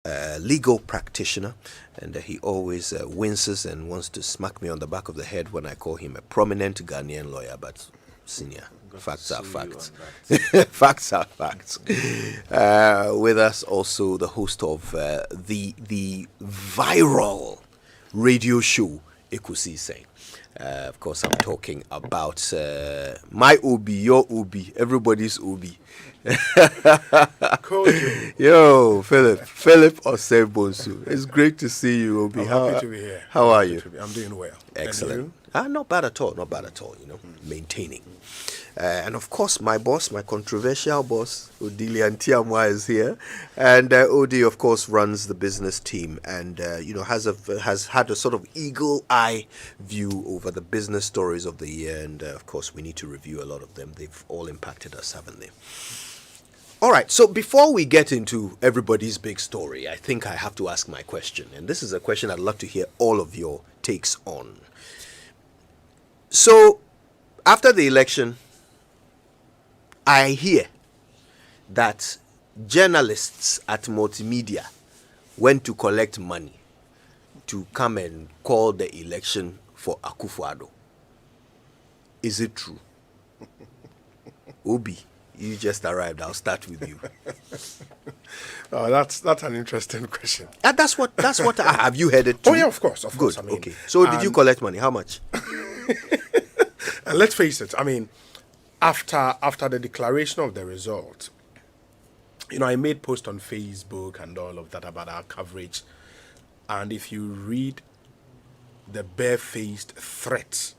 legal practitioner, and he always winces and wants to smack me on the back of the head when I call him a prominent Ghanaian lawyer, but senior. Facts are facts. Facts are facts. With us also the host of the viral radio show Ekusi Say. Of course, I'm talking about my Obi, your Obi, everybody's Obi. Yo, Philip Osebonsu. It's great to see you, Obi. I'm happy to be here. How are you? I'm doing well. Excellent. Not bad at all. Not bad at all. Maintaining. And of course, my boss, my controversial boss, Odilia Ntiamwa, is here, and Odi, of course, runs the business team, and has had a sort of eagle eye view over the business stories of the year, and of course, we need to review a lot of them. They've all impacted us, haven't they? All right. So before we get into everybody's big story, I think I have to ask my question, and this is a question I'd love to hear all of your takes on. So after the election, I hear that journalists at multimedia went to collect money to come and call the election for Akufo-Addo. Is it true? Obi, you just arrived. I'll start with you. Oh, that's an interesting question. That's what have you heard it too? Oh yeah, of course. Good. I mean, okay. So did you collect money? How much? And let's face it. I mean, after the declaration of the result, I made posts on Facebook and all of that about our coverage. And if you read the barefaced threats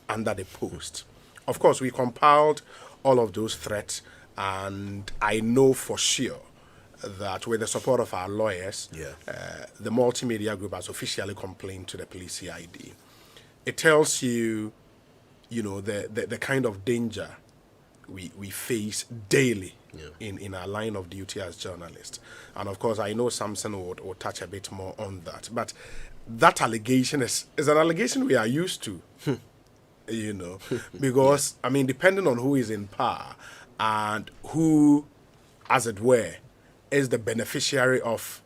under the post, of course, we compiled all of those threats, and I know for sure that with the support of our lawyers, the multimedia group has officially complained to the police CID. It tells you, the kind of danger we face daily in our line of duty as journalists. And of course, I know Samson would touch a bit more on that. But that allegation is an allegation we are used to, because, I mean, depending on who is in power and who, as it were, is the beneficiary of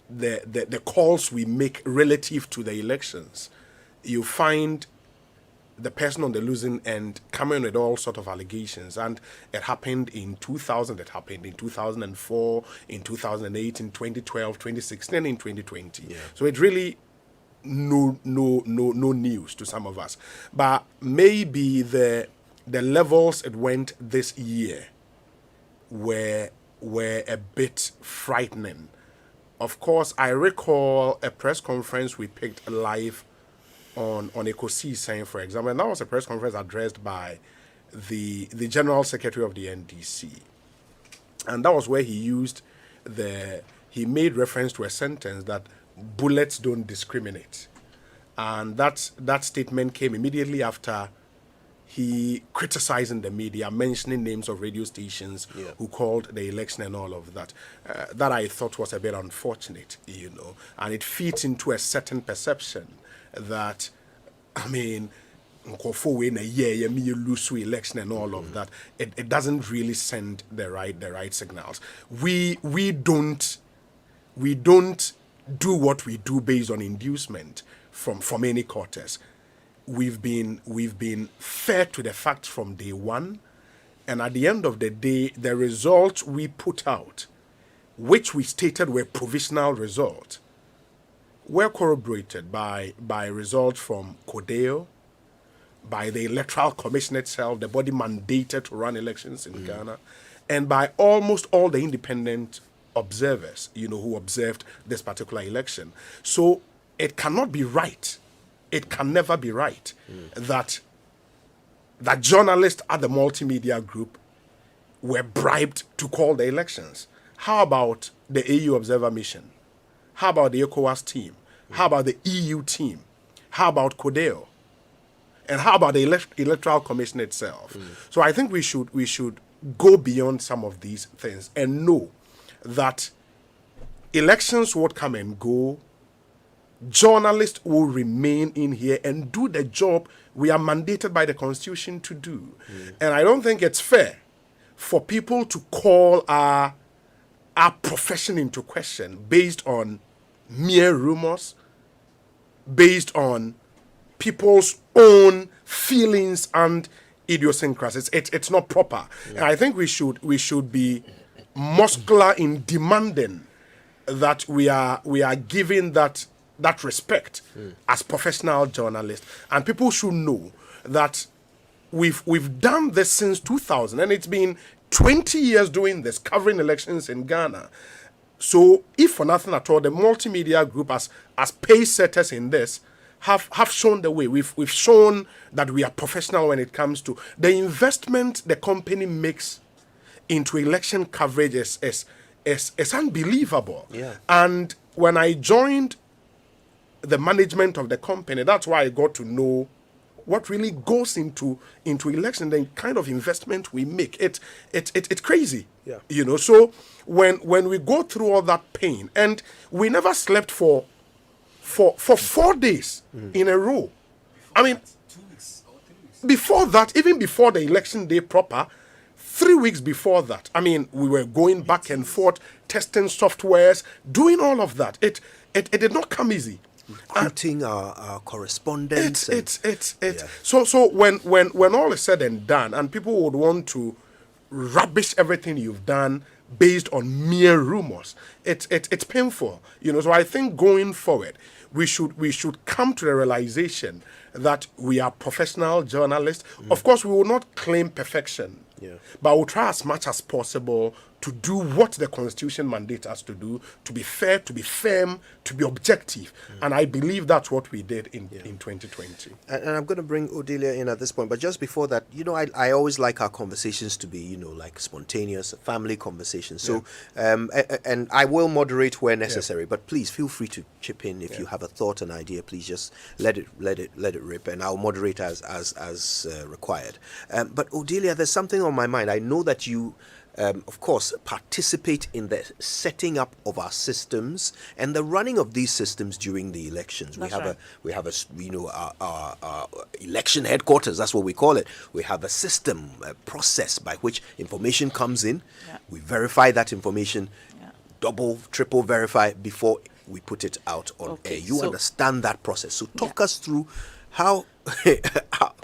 the calls we make relative to the elections, you find the person on the losing end coming with all sort of allegations. And it happened in 2000, it happened in 2004, in 2008, in 2012, 2016, in 2020. So it really no news to some of us. But maybe the levels it went this year were a bit frightening. Of course, I recall a press conference we picked live on Ekusi saying, for example, and that was a press conference addressed by the General Secretary of the NDC. And that was where he made reference to a sentence that bullets don't discriminate. And that statement came immediately after he criticizing the media, mentioning names of radio stations who called the election and all of that. That I thought was a bit unfortunate, and it feeds into a certain perception that, I mean, in a year, you lose to election and all of that. It doesn't really send the right signals. We don't do what we do based on inducement from any quarters. We've been fair to the facts from day one, and at the end of the day, the results we put out, which we stated were provisional results, were corroborated by results from CODEO, by the Electoral Commission itself, the body mandated to run elections in Ghana, and by almost all the independent observers, who observed this particular election. So it cannot be right. It can never be right that journalists at the multimedia group were bribed to call the elections. How about the AU Observer Mission? How about the ECOWAS team? How about the EU team? How about CODEO? And how about the Electoral Commission itself? So I think we should go beyond some of these things and know that elections would come and go. Journalists will remain in here and do the job we are mandated by the Constitution to do. And I don't think it's fair for people to call our our profession into question based on mere rumors, based on people's own feelings and idiosyncrasies. It's not proper. And I think we should be muscular in demanding that we are given that respect as professional journalists, and people should know that we've done this since 2000, and it's been 20 years doing this, covering elections in Ghana. So, if for nothing at all, the multimedia group as pace setters in this have shown the way. We've shown that we are professional when it comes to the investment the company makes into election coverage is unbelievable. Yeah. And when I joined the management of the company, that's why I got to know what really goes into election, the kind of investment we make. It's crazy. Yeah. You know, so when we go through all that pain, and we never slept for 4 days in a row. I mean, 2 weeks or 3 weeks. before that, even before the election day proper, 3 weeks before that, I mean, we were going back and forth, testing softwares, doing all of that. It did not come easy. Recruiting our correspondents. Yeah. So when all is said and done, and people would want to rubbish everything you've done based on mere rumors, it's painful, you know. So I think going forward, we should come to the realization that we are professional journalists. Of course, we will not claim perfection, but we'll try as much as possible to do what the Constitution mandates us to do, to be fair, to be firm, to be objective. And I believe that's what we did in 2020. And I'm going to bring Odelia in at this point, but just before that, you know, I always like our conversations to be, you know, like spontaneous, family conversations. So, and I will moderate where necessary, but please feel free to chip in if you have a thought, an idea. Please just let it rip, and I'll moderate as required. But Odelia, there's something on my mind. I know that you, of course, participate in the setting up of our systems and the running of these systems during the elections. We have a you know, our election headquarters. That's what we call it. We have a system, a process by which information comes in. Yeah. We verify that information, double, triple verify before we put it out on air. You understand that process. So talk us through how,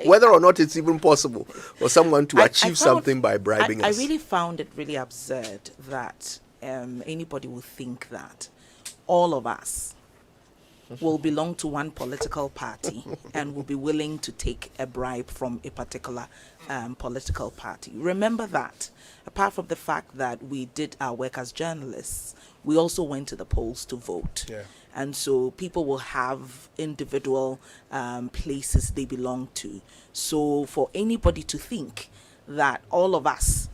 whether or not it's even possible for someone to achieve something by bribing us. I really found it really absurd that anybody would think that all of us will belong to one political party and will be willing to take a bribe from a particular political party. Remember that, apart from the fact that we did our work as journalists, we also went to the polls to vote. Yeah. And so people will have individual places they belong to. So for anybody to think that all of us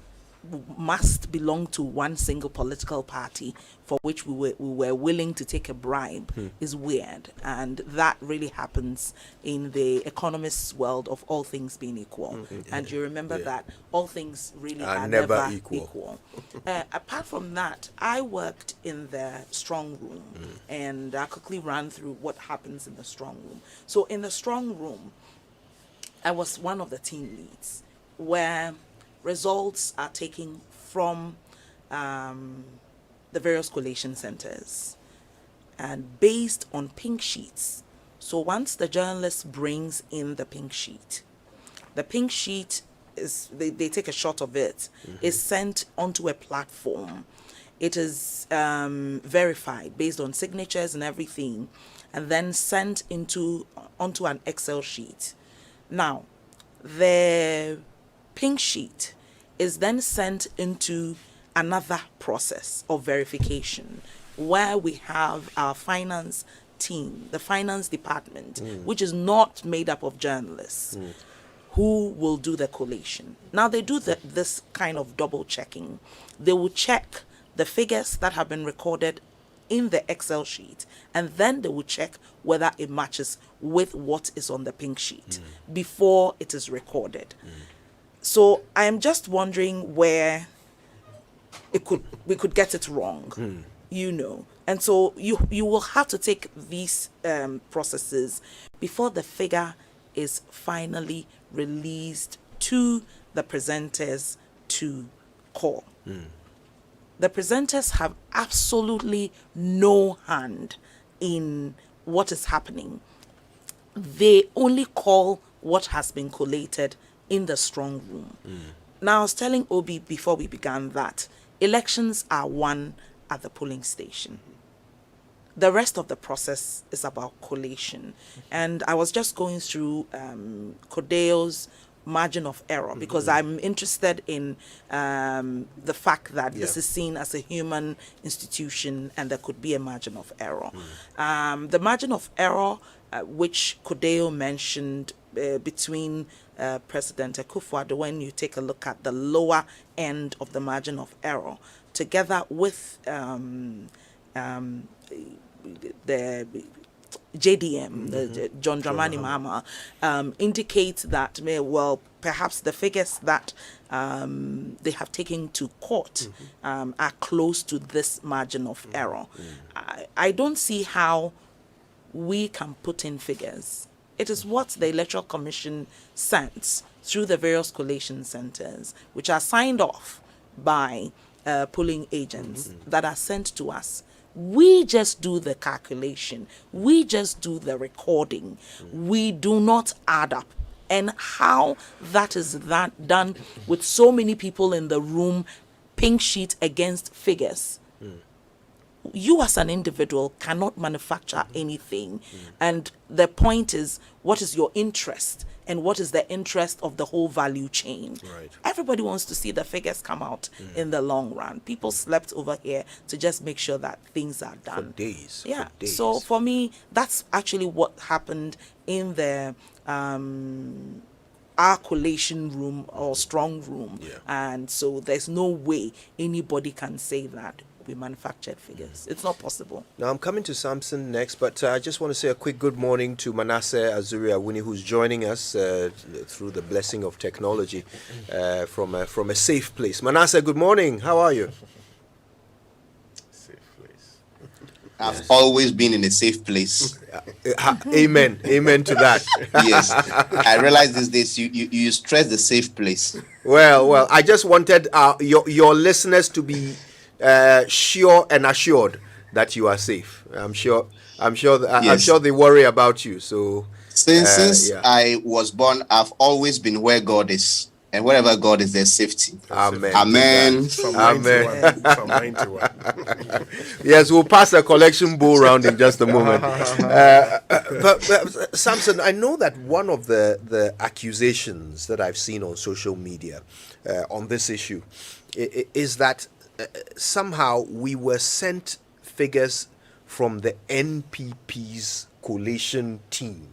must belong to one single political party for which we were willing to take a bribe is weird. And that really happens in the economist's world of all things being equal. And you remember that all things really are never equal. Apart from that, I worked in the strong room, and I quickly ran through what happens in the strong room. So in the strong room, I was one of the team leads, where results are taken from the various collation centers and based on pink sheets. So once the journalist brings in the pink sheet is, they take a shot of it, is sent onto a platform. It is verified based on signatures and everything, and then sent onto an Excel sheet. Now, the pink sheet is then sent into another process of verification where we have our finance team, the finance department, which is not made up of journalists, who will do the collation. Now they do this kind of double checking. They will check the figures that have been recorded in the Excel sheet, and then they will check whether it matches with what is on the pink sheet before it is recorded. So I am just wondering where we could get it wrong, you know. And so you will have to take these processes before the figure is finally released to the presenters to call. The presenters have absolutely no hand in what is happening. They only call what has been collated in the strong room. Now, I was telling Obi before we began that elections are won at the polling station. The rest of the process is about collation. And I was just going through Codeo's margin of error because I'm interested in the fact that this is seen as a human institution and there could be a margin of error. The margin of error which Codeo mentioned between President Akufo-Addo, when you take a look at the lower end of the margin of error, together with the JDM, the John Dramani Mahama, indicates that, well, perhaps the figures that they have taken to court are close to this margin of error. I don't see how we can put in figures. It is what the Electoral Commission sends through the various collation centers, which are signed off by polling agents that are sent to us. We just do the calculation. We just do the recording. We do not add up. And how that is done with so many people in the room, pink sheet against figures. You as an individual cannot manufacture anything. And the point is, what is your interest? And what is the interest of the whole value chain? Right. Everybody wants to see the figures come out in the long run. People slept over here to just make sure that things are done. For days. Yeah. For days. So for me, that's actually what happened in the our collation room or strong room. Yeah. And so there's no way anybody can say that we manufactured figures. It's not possible. Now, I'm coming to Samson next, but I just want to say a quick good morning to Manasseh Azuri Awuni, who's joining us through the blessing of technology from a safe place. Manasseh, good morning. How are you? Safe place. I've always been in a safe place. Amen. Amen to that. Yes. I realize these days you stress the safe place. Well, I just wanted your listeners to be sure and assured that you are safe. I'm sure they worry about you. So Since I was born, I've always been where God is, and wherever God is, there's safety. Amen. Amen. From Amen. 91. From 91. Yes, we'll pass a collection bowl round in just a moment. But Samson, I know that one of the accusations that I've seen on social media on this issue is that somehow we were sent figures from the NPP's collation team,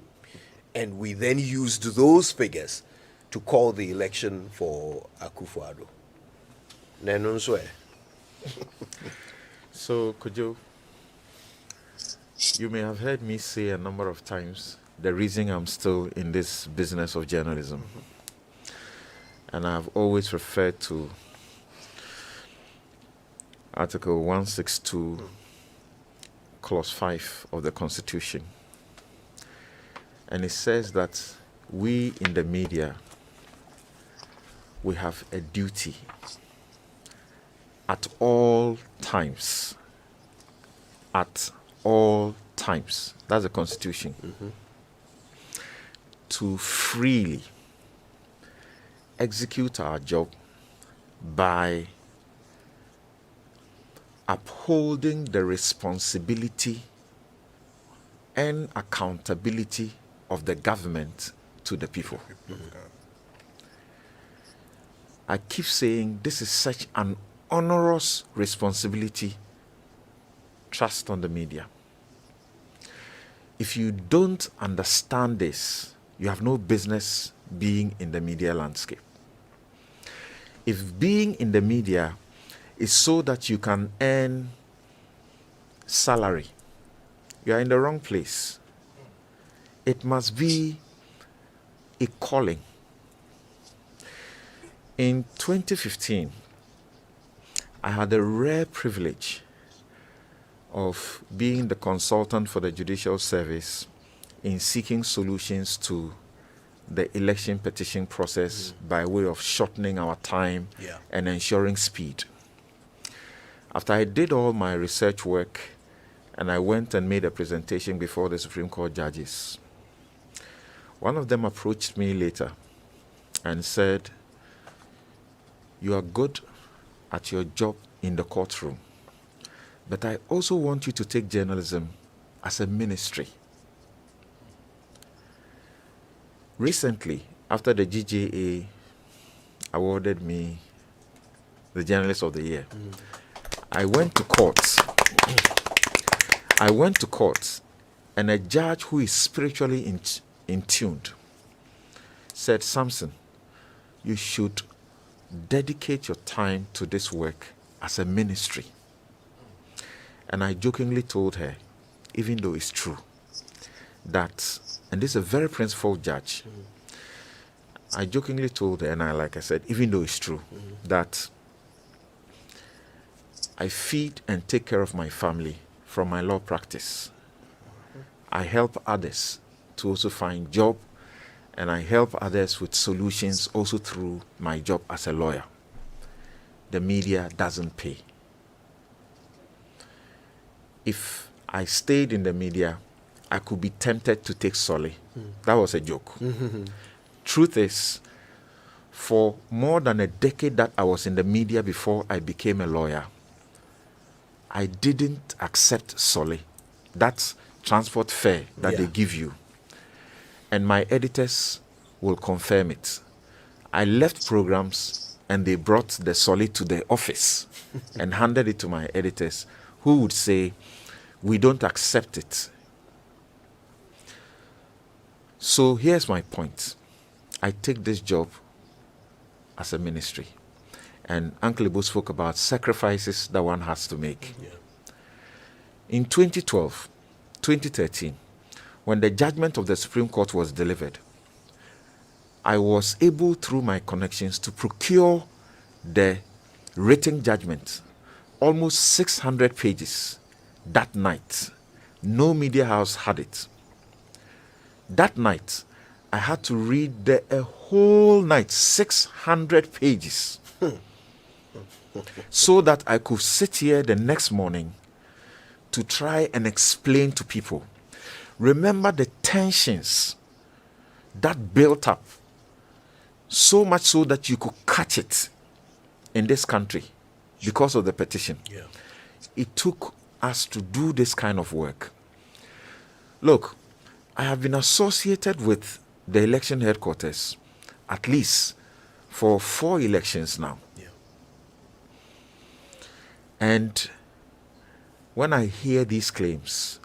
and we then used those figures to call the election for Akufo-Addo. So, you may have heard me say a number of times the reason I'm still in this business of journalism. And I've always referred to Article 162, Clause 5 of the Constitution. And it says that we in the media, we have a duty at all times. At all times. That's the Constitution. To freely execute our job by upholding the responsibility and accountability of the government to the people. I keep saying this is such an onerous responsibility. Trust on the media. If you don't understand this, you have no business being in the media landscape. If being in the media is so that you can earn salary, you are in the wrong place. It must be a calling. In 2015, I had the rare privilege of being the consultant for the Judicial Service in seeking solutions to the election petition process by way of shortening our time and ensuring speed. After I did all my research work and I went and made a presentation before the Supreme Court judges, one of them approached me later and said, "You are good at your job in the courtroom, but I also want you to take journalism as a ministry." Recently, after the GJA awarded me the Journalist of the Year, I went to court. And a judge who is spiritually in tuned said, "Samson, you should dedicate your time to this work as a ministry." And I jokingly told her, even though it's true, that, and this is a very principled judge, I jokingly told her, and like I said, even though it's true, that I feed and take care of my family from my law practice. I help others to also find job, and I help others with solutions also through my job as a lawyer. The media doesn't pay. If I stayed in the media, I could be tempted to take Solly. That was a joke. Truth is, for more than a decade that I was in the media before I became a lawyer, I didn't accept Solly. That's transport fare that they give you. And my editors will confirm it. I left programs and they brought the Solly to the office and handed it to my editors, who would say, "We don't accept it." So here's my point. I take this job as a ministry. And Uncle Ibo spoke about sacrifices that one has to make. In 2012, 2013, when the judgment of the Supreme Court was delivered, I was able, through my connections, to procure the written judgment, almost 600 pages, that night. No media house had it. That night, I had to read a whole night, 600 pages, so that I could sit here the next morning to try and explain to people. Remember the tensions that built up, so much so that you could catch it in this country because of the petition. It took us to do this kind of work. Look, I have been associated with the election headquarters at least for 4 elections now. And when I hear these claims,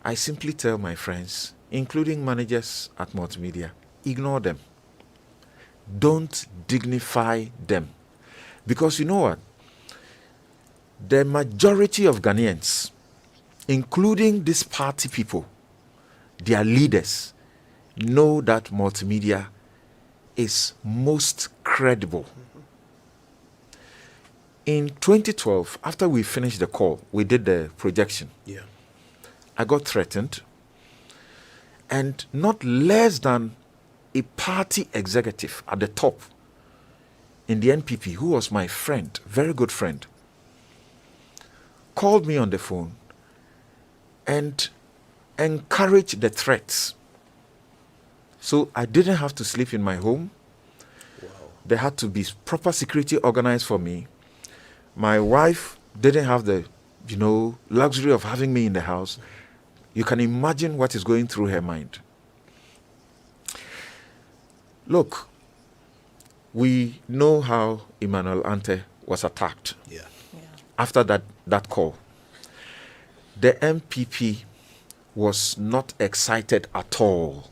I simply tell my friends, including managers at multimedia, ignore them. Don't dignify them. Because you know what? The majority of Ghanaians, including these party people, their leaders, know that multimedia is most credible. In 2012, after we finished the call, we did the projection. I got threatened, and not less than a party executive at the top in the NPP, who was my friend, very good friend, called me on the phone and encouraged the threats. So I didn't have to sleep in my home. There had to be proper security organized for me. My wife didn't have the, luxury of having me in the house. You can imagine what is going through her mind. Look, we know how Emmanuel Ante was attacked after that call. The MPP was not excited at all.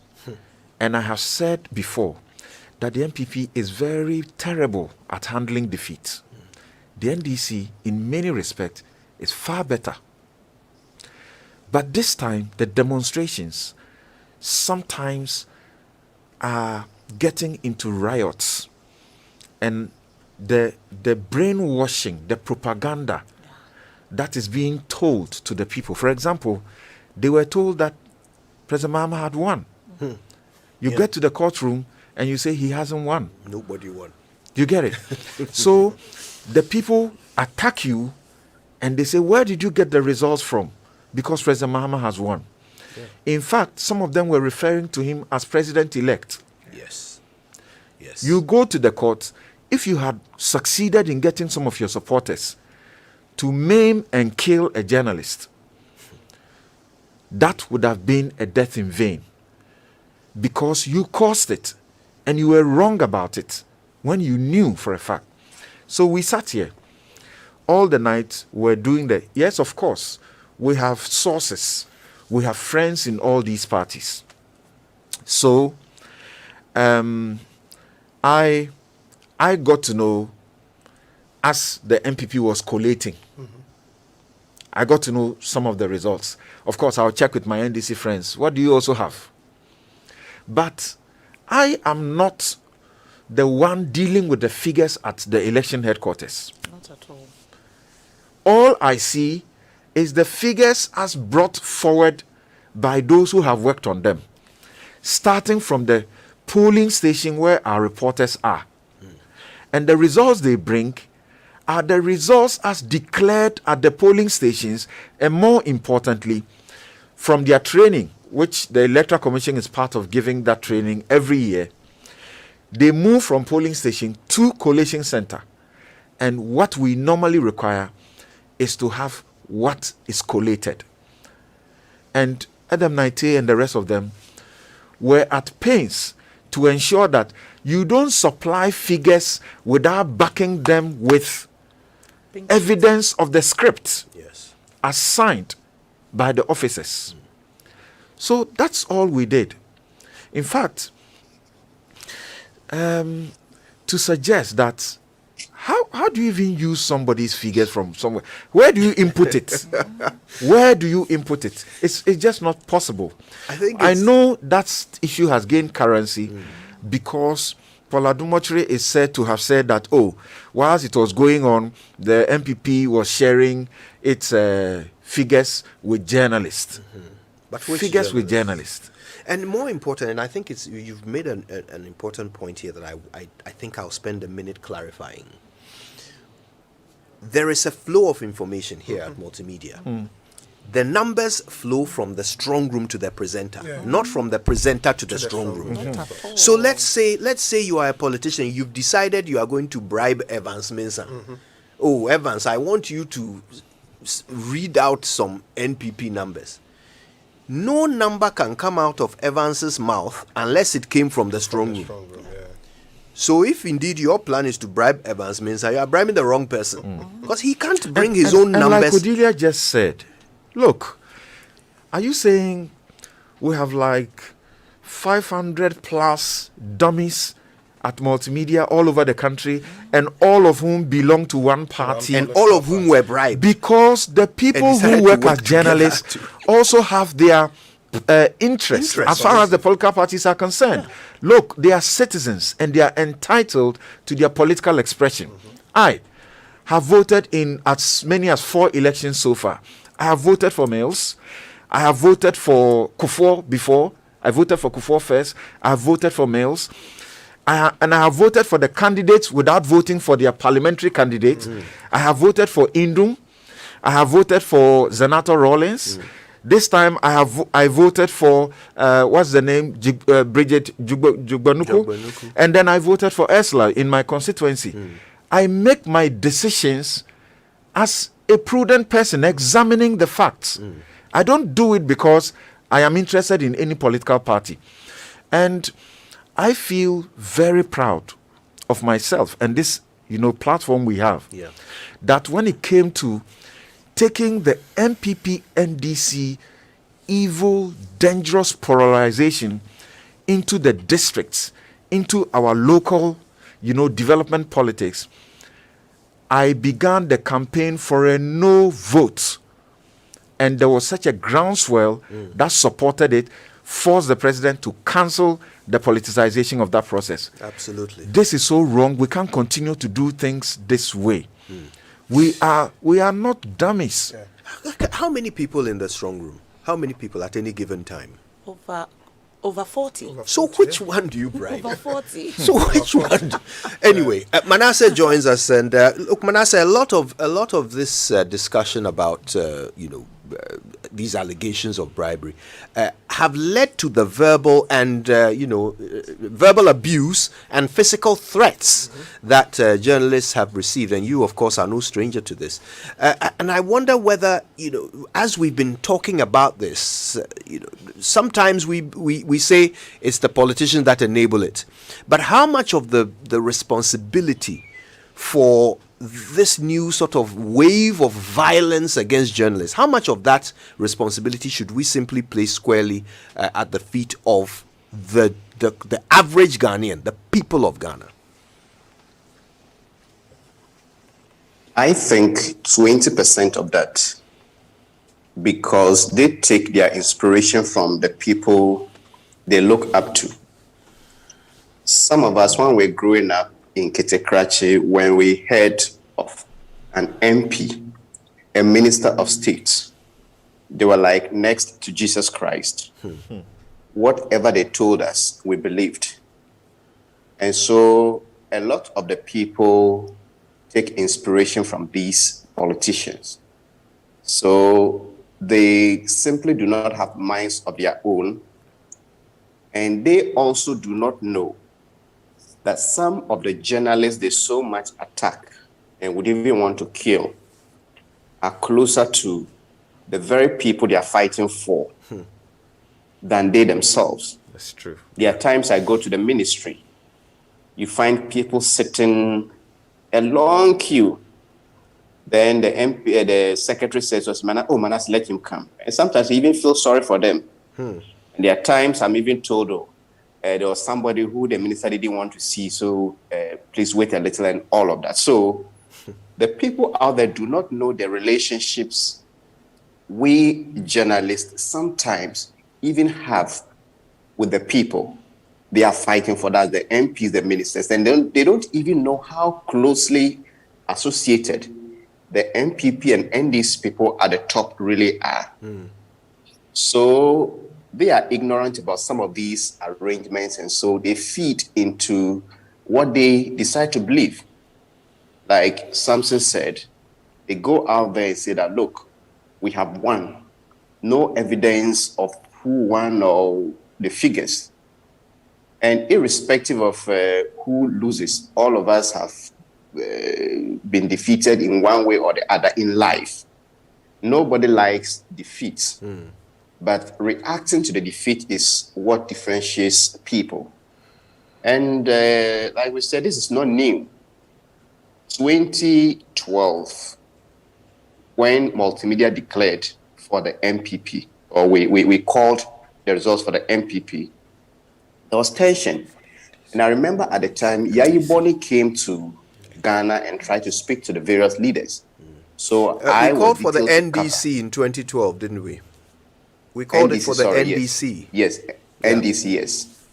And I have said before that the MPP is very terrible at handling defeat. The NDC, in many respects, is far better. But this time, the demonstrations sometimes are getting into riots. And the brainwashing, the propaganda that is being told to the people. For example, they were told that President Mahama had won. You get to the courtroom and you say he hasn't won. Nobody won. You get it? So the people attack you And they say, where did you get the results from? Because President Mahama has won. In fact, some of them were referring to him as president-elect. Yes. Yes. You go to the court, if you had succeeded in getting some of your supporters to maim and kill a journalist, that would have been a death in vain, because you caused it and you were wrong about it when you knew for a fact. So we sat here all the night, we're doing the, yes, of course, we have sources, we have friends in all these parties. So I got to know, as the MPP was collating, I got to know some of the results. Of course, I'll check with my NDC friends. What do you also have? But I am not the one dealing with the figures at the election headquarters. Not at all. All I see is the figures as brought forward by those who have worked on them, starting from the polling station where our reporters are. And the results they bring are the results as declared at the polling stations, and more importantly, from their training, which the Electoral Commission is part of giving that training every year. They move from polling station to collation center. And what we normally require is to have what is collated. And Adam Naite and the rest of them were at pains to ensure that you don't supply figures without backing them with evidence of the script as signed by the officers. So that's all we did. In fact, to suggest that how do you even use somebody's figures from somewhere? Where do you input it? Where do you input it? It's just not possible. I know that issue has gained currency because Paula Dumotre is said to have said that, whilst it was going on, the MPP was sharing its figures with journalists. But figures with journalists. And more important, and I think you've made an important point here that I think I'll spend a minute clarifying. There is a flow of information here at Multimedia. The numbers flow from the strong room to the presenter, not from the presenter to the strong room. So let's say you are a politician, you've decided you are going to bribe Evans Mensah. Oh, Evans, I want you to read out some NPP numbers. No number can come out of Evans's mouth unless it came from the strong room. So if indeed your plan is to bribe Evans Mensah, you are bribing the wrong person. Because he can't bring his own numbers. And like Cordelia just said, look, are you saying we have like 500 plus dummies at Multimedia all over the country, and all of whom belong to one party? And all of whom were bribed. Because the people who work as journalists also have their interests as far as the political parties are concerned. Look, they are citizens and they are entitled to their political expression. I have voted in as many as 4 elections so far. I have voted for males. I have voted for Kufuor before. I voted for Kufuor first. I have voted for males. And I have voted for the candidates without voting for their parliamentary candidates. I have voted for Indum. I have voted for Zenato Rawlings. This time I voted for what's the name, Bridget Jugbanuku, and then I voted for Ursula in my constituency. I make my decisions as a prudent person, examining the facts. I don't do it because I am interested in any political party, and I feel very proud of myself and this, platform we have. That when it came to taking the MPP NDC evil, dangerous polarization into the districts, into our local, development politics, I began the campaign for a no vote. And there was such a groundswell that supported it, forced the president to cancel the politicization of that process. Absolutely. This is so wrong. We can't continue to do things this way. We are not dummies. How many people in the strong room? How many people at any given time? Over 40. So which one do you bribe? Over 40. So which one? Anyway, Manasseh joins us, and look, Manasseh, a lot of this discussion about these allegations of bribery have led to the verbal and verbal abuse and physical threats that journalists have received, and you, of course, are no stranger to this. And I wonder whether, as we've been talking about this, sometimes we say it's the politicians that enable it, but how much of the responsibility for this new sort of wave of violence against journalists, how much of that responsibility should we simply place squarely at the feet of the average Ghanaian, the people of Ghana? I think 20% of that, because they take their inspiration from the people they look up to. Some of us, when we're growing up in Ketekrachi, when we heard of an MP, a minister of state, they were like next to Jesus Christ. Whatever they told us, we believed. And so a lot of the people take inspiration from these politicians. So they simply do not have minds of their own. And they also do not know that some of the journalists they so much attack and would even want to kill are closer to the very people they are fighting for than they themselves. That's true. There are times I go to the ministry, you find people sitting a long queue. Then the MP, the secretary says, Manas, let him come. And sometimes you even feel sorry for them. And there are times I'm even told, there was somebody who the minister didn't want to see, so please wait a little and all of that. So the people out there do not know the relationships we journalists sometimes even have with the people they are fighting for, that the MPs, the ministers, and they don't even know how closely associated the MPP and NDC people at the top really are. So they are ignorant about some of these arrangements, and so they feed into what they decide to believe. Like Samson said, they go out there and say that, look, we have won. No evidence of who won or the figures. And irrespective of who loses, all of us have been defeated in one way or the other in life. Nobody likes defeat. But reacting to the defeat is what differentiates people. And like we said, this is not new. 2012, when multimedia declared for the MPP, or we called the results for the MPP, there was tension. And I remember at the time, Yayi Boni came to Ghana and tried to speak to the various leaders. So I called for the NDC in 2012, didn't we? We called NDC, it for the NDC. Yes, NDC, yes.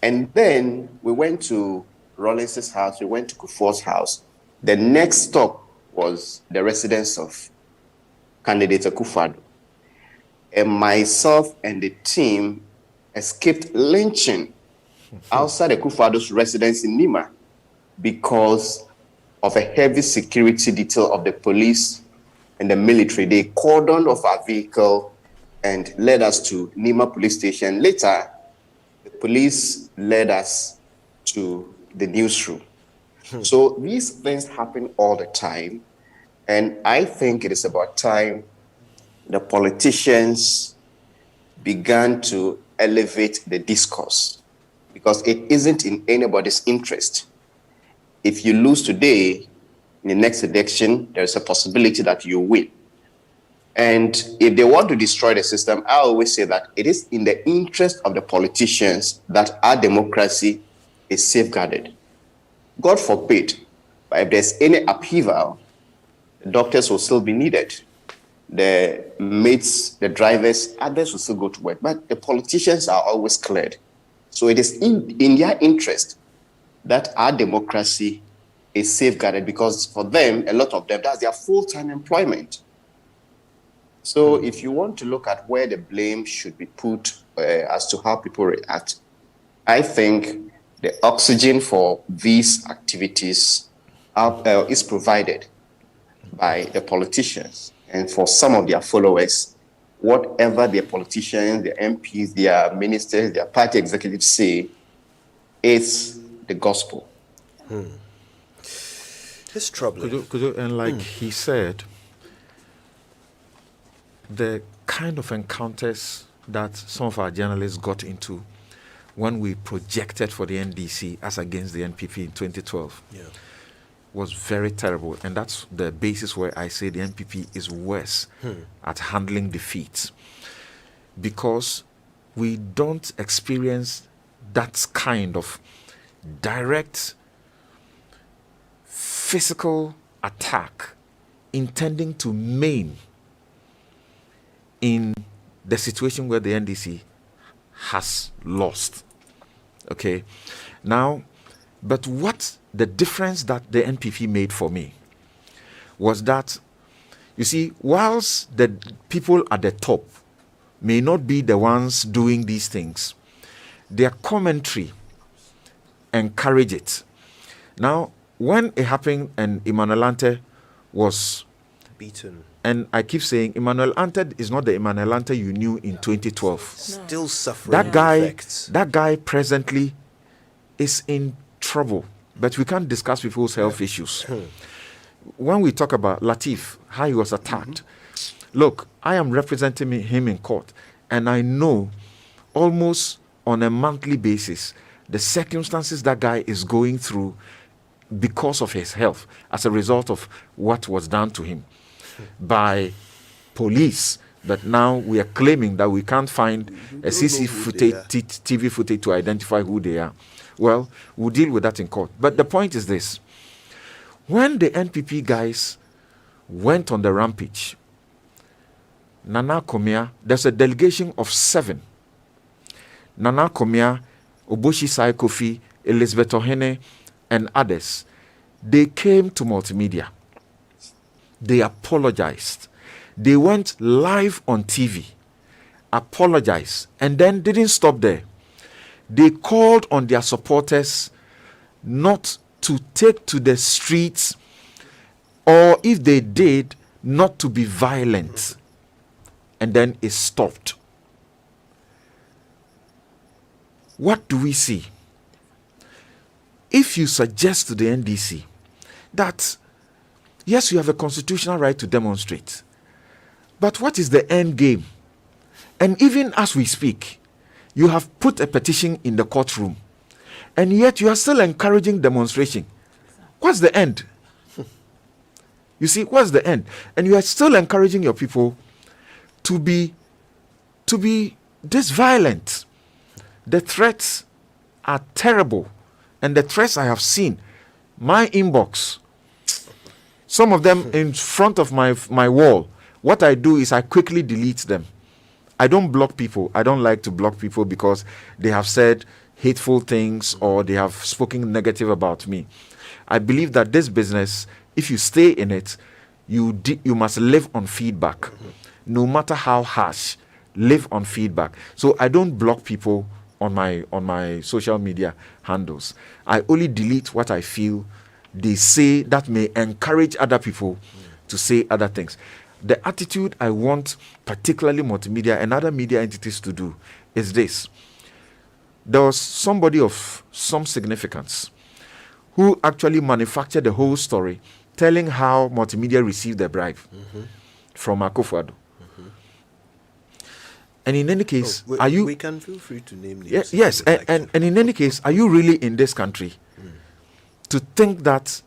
And then we went to Rawlins's house, we went to Kufuor's house. The next stop was the residence of candidate Akufo-Addo. And myself and the team escaped lynching outside Akufo-Addo's residence in Nima because of a heavy security detail of the police and the military. They cordoned off our vehicle and led us to Nima police station. Later, the police led us to the newsroom. So these things happen all the time. And I think it is about time the politicians began to elevate the discourse, because it isn't in anybody's interest. If you lose today, in the next election, there's a possibility that you win. And if they want to destroy the system, I always say that it is in the interest of the politicians that our democracy is safeguarded. God forbid, but if there's any upheaval, the doctors will still be needed. The mates, the drivers, others will still go to work. But the politicians are always cleared. So it is in their interest that our democracy is safeguarded, because for them, a lot of them, that's their full-time employment. So if you want to look at where the blame should be put as to how people react, I think the oxygen for these activities is provided by the politicians, and for some of their followers, whatever their politicians, their MPs, their ministers, their party executives say is the gospel. It's troubling. And like he said, the kind of encounters that some of our journalists got into when we projected for the NDC as against the NPP in 2012 was very terrible. And that's the basis where I say the NPP is worse at handling defeats, because we don't experience that kind of direct physical attack intending to maim in the situation where the NDC has lost. Okay. Now, but what the difference that the NPP made for me was that, you see, whilst the people at the top may not be the ones doing these things, their commentary encourage it. Now, when it happened and Emmanuel Ante was Beaten. and I keep saying Emmanuel Ante is not the Emmanuel Ante you knew in 2012. Still suffering That guy, effects. that guy presently is in trouble, but we can't discuss people's health issues. When we talk about Latif, how he was attacked, look, I am representing him in court, and I know almost on a monthly basis the circumstances that guy is going through because of his health as a result of what was done to him by police. But now we are claiming that we can't find a CC footage, TV footage to identify who they are. Well, we'll deal with that in court. But the point is this. When the NPP guys went on the rampage, Nana Komia, there's a delegation of 7. Nana Komia, Oboshi Sai Kofi, Elizabeth Ohene, and others, they came to multimedia. They apologized. They went live on TV, apologized, and then didn't stop there. They called on their supporters not to take to the streets, or if they did, not to be violent. And then it stopped. What do we see? If you suggest to the NDC that, yes, you have a constitutional right to demonstrate, but what is the end game? And even as we speak, you have put a petition in the courtroom, and yet you are still encouraging demonstration. What's the end? You see, what's the end? And you are still encouraging your people to be this violent. The threats are terrible. And the threats I have seen, my inbox, some of them in front of my wall, what I do is I quickly delete them. I don't block people. I don't like to block people because they have said hateful things or they have spoken negative about me. I believe that this business, if you stay in it, you must live on feedback. No matter how harsh, live on feedback. So I don't block people on my social media handles. I only delete what I feel they say that may encourage other people to say other things. The attitude I want particularly multimedia and other media entities to do is this. There was somebody of some significance who actually manufactured the whole story telling how multimedia received a bribe from Akufo-Addo. And in any case, we can feel free to name names. Yes, and in any case, are you really in this country to think that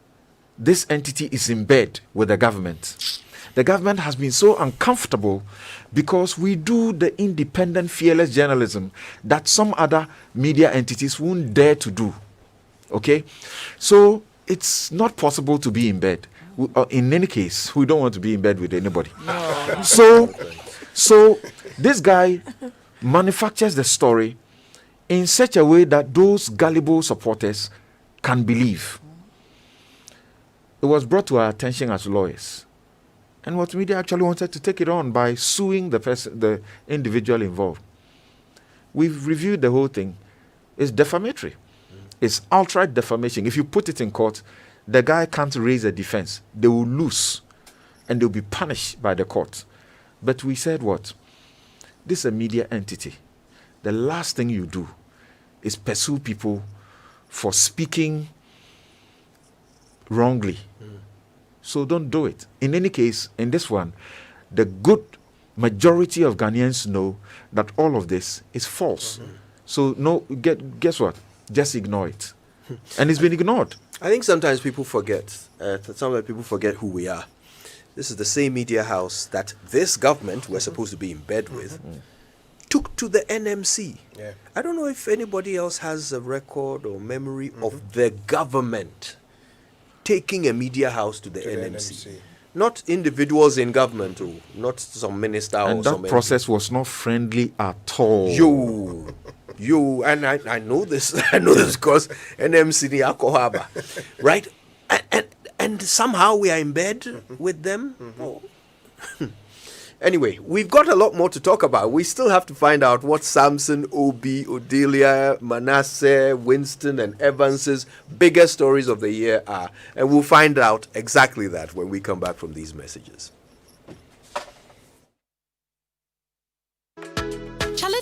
this entity is in bed with the government? The government has been so uncomfortable because we do the independent, fearless journalism that some other media entities won't dare to do. Okay? So it's not possible to be in bed. In any case, we don't want to be in bed with anybody. No. So this guy manufactures the story in such a way that those gullible supporters can believe. It was brought to our attention as lawyers And multimedia actually wanted to take it on by suing the individual involved. We've reviewed the whole thing. It's defamatory. It's outright defamation. If you put it in court, the guy can't raise a defense. They will lose and they'll be punished by the court. But we said what? This is a media entity. The last thing you do is pursue people for speaking wrongly. So don't do it. In any case, in this one, the good majority of Ghanaians know that all of this is false. So guess what? Just ignore it. And it's been ignored. I think sometimes people forget. Sometimes people forget who we are. This is the same media house that this government we're supposed to be in bed with took to the NMC. Yeah. I don't know if anybody else has a record or memory of the government taking a media house to the NMC. Not individuals in government, or not some minister And or that some process was not friendly at all. And I know this. I know this because NMC ni Akohaba, right? And somehow we are in bed with them. Oh. Anyway, we've got a lot more to talk about. We still have to find out what Samson, Obi, Odelia, Manasseh, Winston, and Evans's biggest stories of the year are. And we'll find out exactly that when we come back from these messages.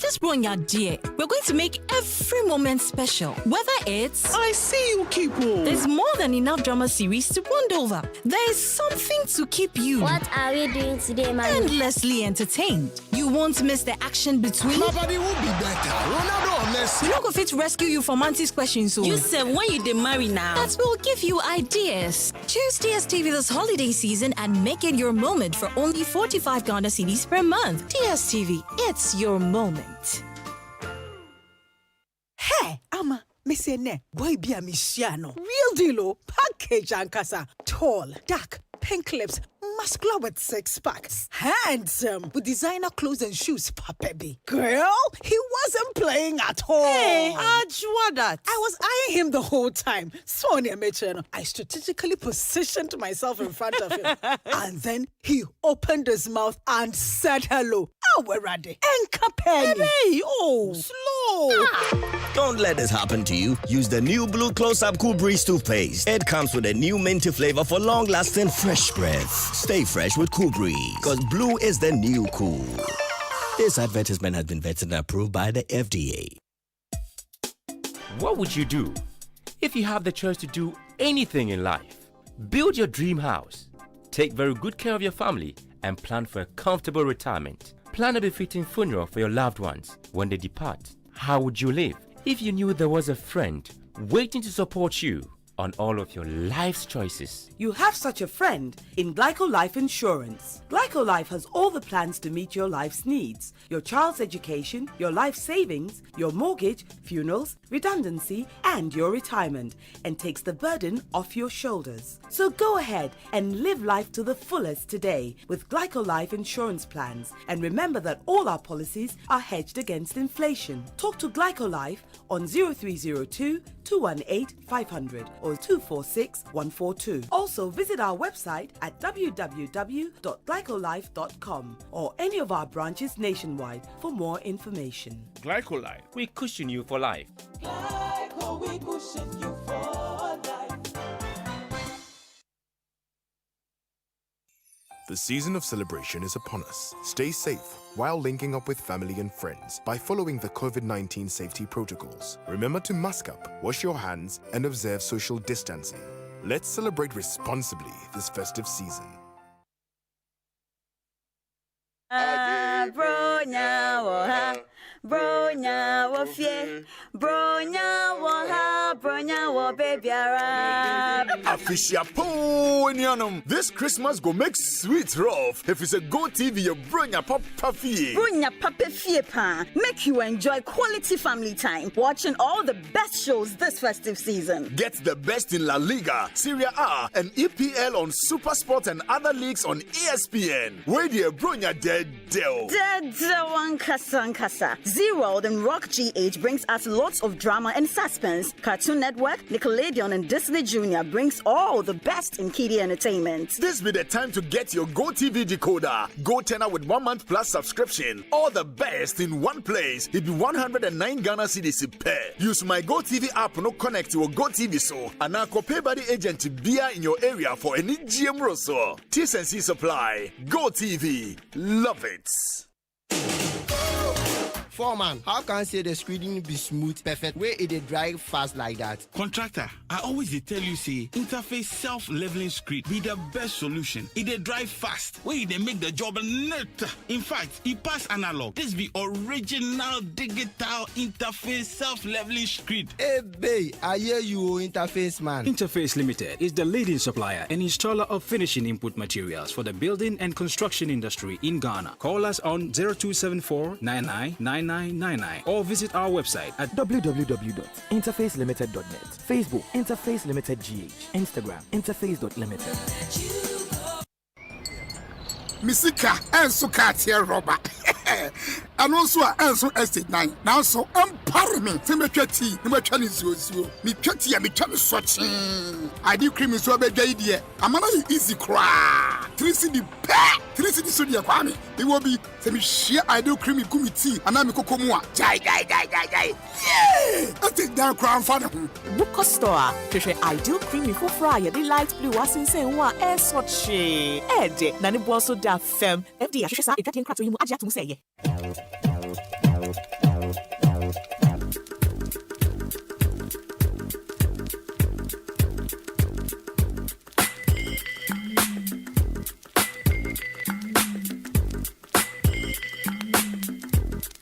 This Bronya dear, we're going to make every moment special. Whether it's I see you, Kipo. There's more than enough drama series to bond over. There is something to keep you What are we doing today, man? endlessly entertained. You won't miss the action between. Nobody will be better. Ronaldo or Messi. We don't go fit to rescue you from Auntie's questions. So You said when you dey marry now. that will give you ideas. Choose DSTV this holiday season and make it your moment for only 45 Ghana cedis per month. DSTV, it's your moment. Hey, Ama, Missy Ne, boy be a Missiano. Real deal, package ankasa. Tall, dark, pink lips, muscular with six packs. Handsome, with designer clothes and shoes, papebi. Girl, he wasn't playing at all. Hey, what that? I was eyeing him the whole time. Sonia Mitchell, I strategically positioned myself in front of him. And then he opened his mouth and said hello. Oh, we're ready. Enkapenny. Hey, oh, slow. Don't let this happen to you. Use the new Blue Close-Up Cool Breeze toothpaste. It comes with a new minty flavor for long-lasting fresh breath. Stay fresh with Cool Breeze, because blue is the new cool. This advertisement has been vetted and approved by the FDA. What would you do if you have the choice to do anything in life? Build your dream house, take very good care of your family, and plan for a comfortable retirement. Plan a befitting funeral for your loved ones when they depart. How would you live if you knew there was a friend waiting to support you on all of your life's choices? You have such a friend in Glyco Life Insurance. Glyco Life has all the plans to meet your life's needs. Your child's education, your life savings, your mortgage, funerals, redundancy, and your retirement, and takes the burden off your shoulders. So go ahead and live life to the fullest today with Glyco Life Insurance plans. And remember that all our policies are hedged against inflation. Talk to Glyco Life on 0302 218 500 or 246 142. Also visit our website at www.glycolife.com or any of our branches nationwide for more information. Glycolife, we cushion you for life. Glyco, we cushion you for life. The season of celebration is upon us. Stay safe while linking up with family and friends by following the COVID-19 safety protocols. Remember to mask up, wash your hands, and observe social distancing. Let's celebrate responsibly this festive season. Bronya wo fie, bronya wo ha, bronya wo babyara. Official ponianum. This Christmas go make sweet rough. If it's a Go TV, your bronya papa fie. Bronya papa fie pa. Make you enjoy quality family time, watching all the best shows this festive season. Get the best in La Liga, Serie A, and EPL on Super Sport and other leagues on ESPN. Where the bronya dead deal. Dead one kasa. Zero and Rock GH brings us lots of drama and suspense, cartoon Cartoon Network, Nickelodeon, and Disney Junior brings all the best in kiddie entertainment. This be the time to get your GoTV decoder. Go tenor with 1 month plus subscription. All the best in one place. It be 109 Ghana cedis per. Use my GoTV app no connect to GoTV so. And now pay by the agent to be in your area for any GM Rosso. T&C Supply. GoTV. Love it. Foreman, how can I say the screening be smooth, perfect, where it drive fast like that? Contractor, I always tell you say, interface self-leveling screen be the best solution. It drive fast, where they make the job neat. In fact, it pass analog. This be original digital interface self-leveling screen. Hey, babe, I hear you, Interface man. Interface Limited is the leading supplier and installer of finishing input materials for the building and construction industry in Ghana. Call us on 0274 9999 or visit our website at www.interfacelimited.net. Facebook Interface Limited GH. Instagram interface.limited. Misika enso katia roba. And also enso estate 9. Now so empowerment. Temetwati, nemetwani zuo. Mi twati ya mi twani swatch. I do cream so be idea. Amana easy cry. 3 cedi pa. 3 cedi so dia kwa me. It will be se mi share I do cream committee ana mi kokomu a. Jai. Yeah. I take down crown for them. Book store. Hwehwe ideal creamy for fry the light blue asense wa air sort she. Ede na ne bo so da fem. FD ahwehwe sa etwatien krato yi mu agya tum sey.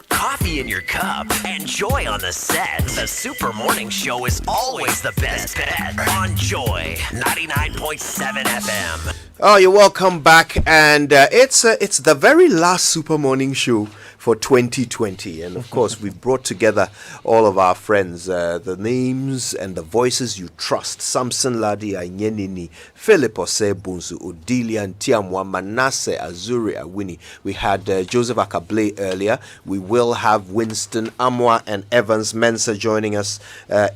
Coffee in your cup and joy on the set. The Super Morning Show is always the best bet on Joy 99.7 FM. Oh, you're welcome back, and it's the very last Super Morning Show for 2020, and of course we've brought together all of our friends, the names and the voices you trust: Samson Ladi Anyenini, Philip Ose Bunsu, Odilia Ntiamwa, Manasseh Azuri Awini. We had Joseph Akable earlier. We will have Winston Amwa and Evans Mensah joining us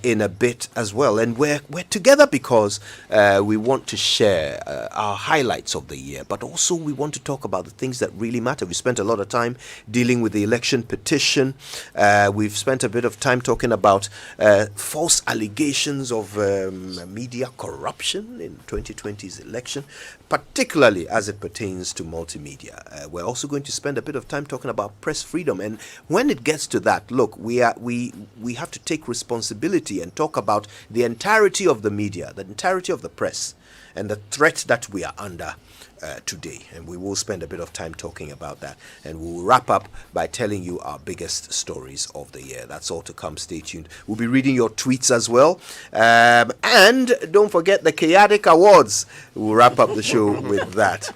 in a bit as well, and we're together because we want to share our highlights of the year, but also we want to talk about the things that really matter. We spent a lot of time dealing with the election petition. We've spent a bit of time talking about false allegations of media corruption in 2020's election, particularly as it pertains to multimedia. We're also going to spend a bit of time talking about press freedom, and when it gets to that, look, we have to take responsibility and talk about the entirety of the media, the entirety of the press, and the threat that we are under today. And we will spend a bit of time talking about that, and we'll wrap up by telling you our biggest stories of the year. That's all to come. Stay tuned. We'll be reading your tweets as well, and don't forget the Chaotic Awards. We'll wrap up the show with that.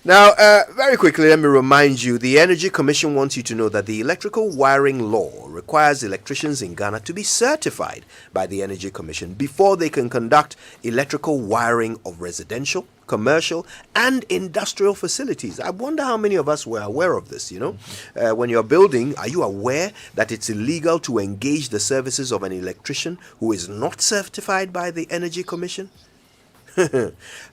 Now, very quickly, let me remind you, the Energy Commission wants you to know that the electrical wiring law requires electricians in Ghana to be certified by the Energy Commission before they can conduct electrical wiring of residential, commercial, and industrial facilities. I wonder how many of us were aware of this, when you're building, are you aware that it's illegal to engage the services of an electrician who is not certified by the Energy Commission?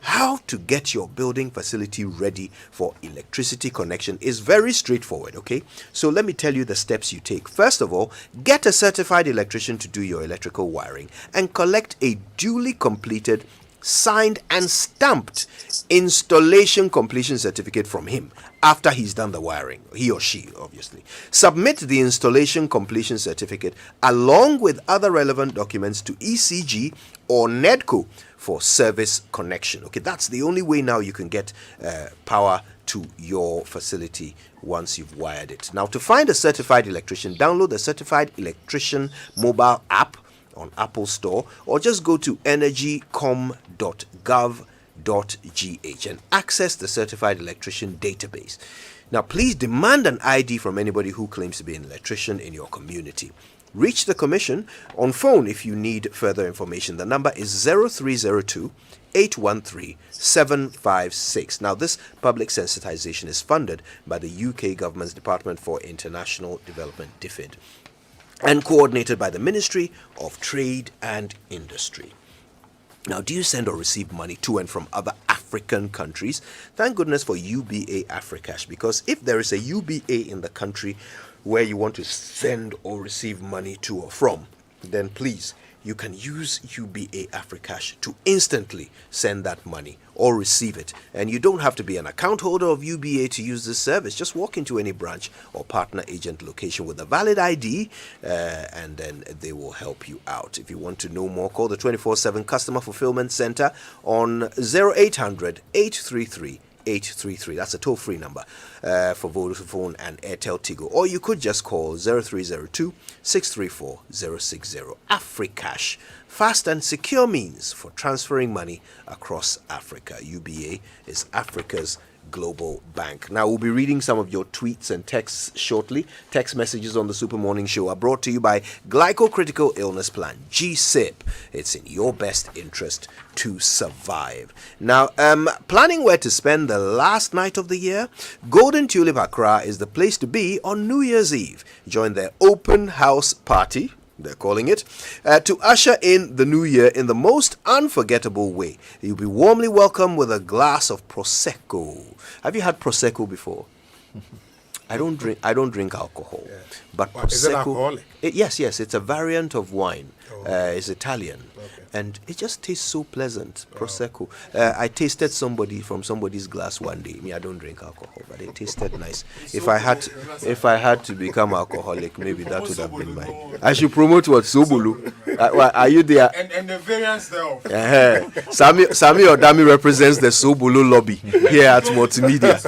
How to get your building facility ready for electricity connection is very straightforward, okay? So let me tell you the steps you take. First of all, get a certified electrician to do your electrical wiring and collect a duly completed, signed and stamped installation completion certificate from him after he's done the wiring, he or she obviously. Submit the installation completion certificate along with other relevant documents to ECG or NEDCO for service connection. Okay, that's the only way now you can get power to your facility once you've wired it. Now, to find a certified electrician, download the Certified Electrician mobile app on Apple Store, or just go to energycom.gov.gh and access the certified electrician database. Now, please demand an ID from anybody who claims to be an electrician in your community. Reach the commission on phone if you need further information. The number is 0302 813 756. Now, this public sensitization is funded by the UK government's Department for International Development, DFID. and coordinated by the Ministry of Trade and Industry. Now, do you send or receive money to and from other African countries? Thank goodness for UBA Africash, because if there is a UBA in the country where you want to send or receive money to or from, then please, you can use UBA Africash to instantly send that money or receive it. And you don't have to be an account holder of UBA to use this service. Just walk into any branch or partner agent location with a valid ID and then they will help you out. If you want to know more, call the 24/7 Customer Fulfillment Center on 0800 833 833. That's a toll-free number for Vodafone and Airtel Tigo. Or you could just call 0302 634 060. Africash, fast and secure means for transferring money across Africa. UBA is Africa's global bank. Now, we'll be reading some of your tweets and texts shortly. Text messages on the Super Morning Show are brought to you by Glycocritical Illness Plan, GSIP. It's in your best interest to survive. Now, planning where to spend the last night of the year? Golden Tulip Accra is the place to be on New Year's Eve. Join their open house party, they're calling it, to usher in the new year in the most unforgettable way. You'll be warmly welcomed with a glass of Prosecco. Have you had Prosecco before? I don't drink alcohol, but Prosecco. Is it alcoholic? Yes, it's a variant of wine. It's Italian, and it just tastes so pleasant. Prosecco. I tasted somebody's glass one day. I don't drink alcohol, but it tasted nice. If I had to become alcoholic, maybe that would have been mine. I should promote what Sobulu. Are you there? And the variants thereof. Sami Odami represents the Sobulu lobby here at Multimedia.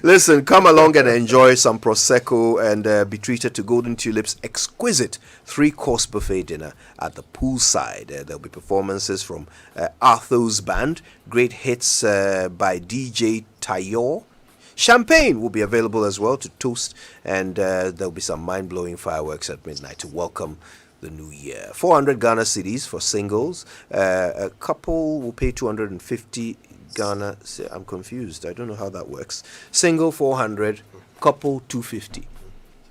Listen, come along and enjoy some Prosecco and be treated to Golden Tulip's exquisite 3-course buffet dinner at the poolside. There'll be performances from Arthur's band, great hits by DJ Tayor. Champagne will be available as well to toast, and there'll be some mind-blowing fireworks at midnight to welcome the new year. 400 Ghana cedis for singles. A couple will pay 250 Ghana. I'm confused. I don't know how that works. Single 400, couple 250.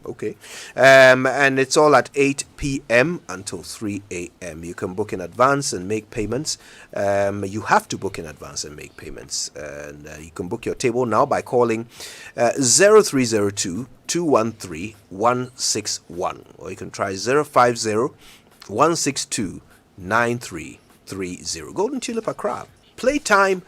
Okay. And it's all at 8 p.m. until 3 a.m. You can book in advance and make payments. You have to book in advance and make payments. And you can book your table now by calling 0302 213 161. Or you can try 050 162 9330. Golden Tulip Accra. Playtime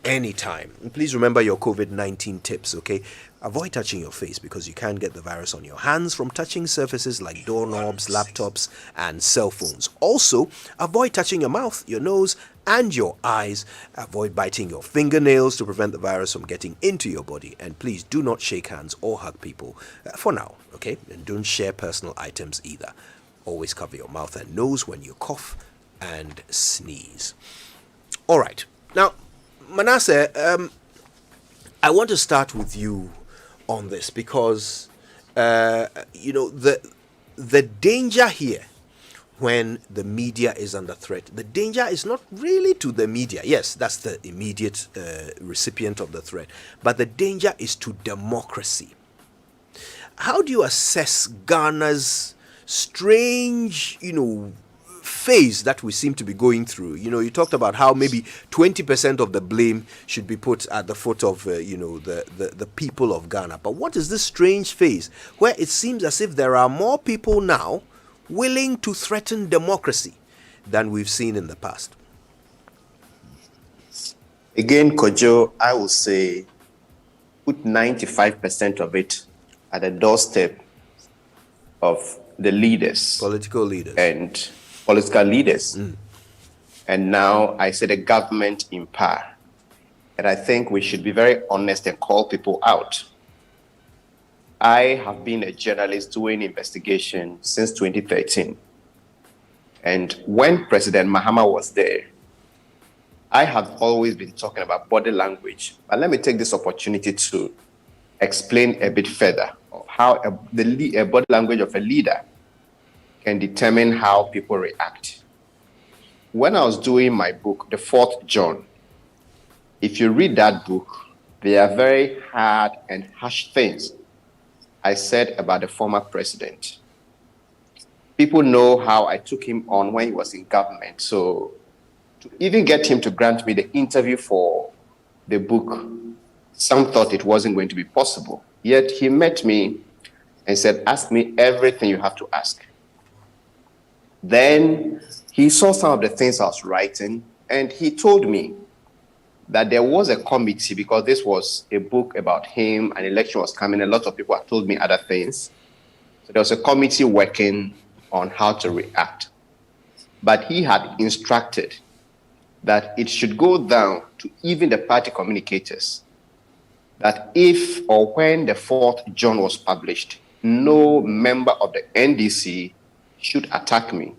anytime. And please remember your COVID-19 tips, okay? Avoid touching your face because you can get the virus on your hands from touching surfaces like doorknobs, laptops, and cell phones. Also, avoid touching your mouth, your nose, and your eyes. Avoid biting your fingernails to prevent the virus from getting into your body. And please do not shake hands or hug people for now, okay? And don't share personal items either. Always cover your mouth and nose when you cough and sneeze. All right. Now, Manasseh, I want to start with you on this because the danger here when the media is under threat, the danger is not really to the media. Yes, that's the immediate recipient of the threat, but the danger is to democracy. How do you assess Ghana's strange, phase that we seem to be going through? You talked about how maybe 20% of the blame should be put at the foot of the people of Ghana. But what is this strange phase where it seems as if there are more people now willing to threaten democracy than we've seen in the past? Again, Kojo, I will say put 95% of it at the doorstep of the leaders, political leaders, and political leaders. And now I say the government in power. And I think we should be very honest and call people out. I have been a journalist doing investigation since 2013. And when President Mahama was there, I have always been talking about body language. But let me take this opportunity to explain a bit further of how the body language of a leader can determine how people react. When I was doing my book, The Fourth John, if you read that book, there are very hard and harsh things I said about the former president. People know how I took him on when he was in government. So to even get him to grant me the interview for the book, some thought it wasn't going to be possible. Yet he met me and said, ask me everything you have to ask. Then he saw some of the things I was writing, and he told me that there was a committee, because this was a book about him, an election was coming, a lot of people had told me other things. So there was a committee working on how to react. But he had instructed that it should go down to even the party communicators that if or when the 4th John was published, no member of the NDC should attack me.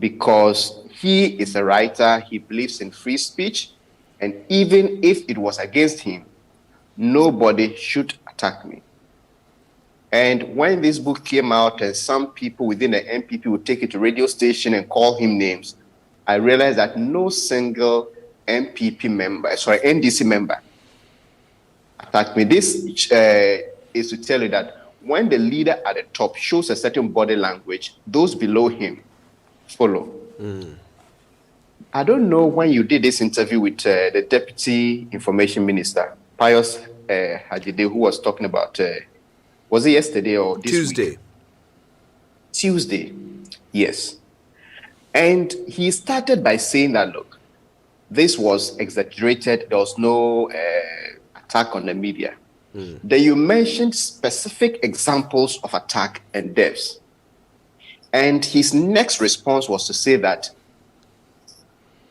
Because he is a writer, he believes in free speech, and even if it was against him, nobody should attack me. And when this book came out and some people within the NPP would take it to radio station and call him names, I realized that no single NDC member attacked me. This is to tell you that when the leader at the top shows a certain body language, those below him follow. I don't know when you did this interview with the Deputy Information Minister, Pius Hajide, who was talking about, was it yesterday or this Tuesday? week? Tuesday, yes. And he started by saying that, look, this was exaggerated. There was no attack on the media. Then you mentioned specific examples of attack and deaths. And his next response was to say that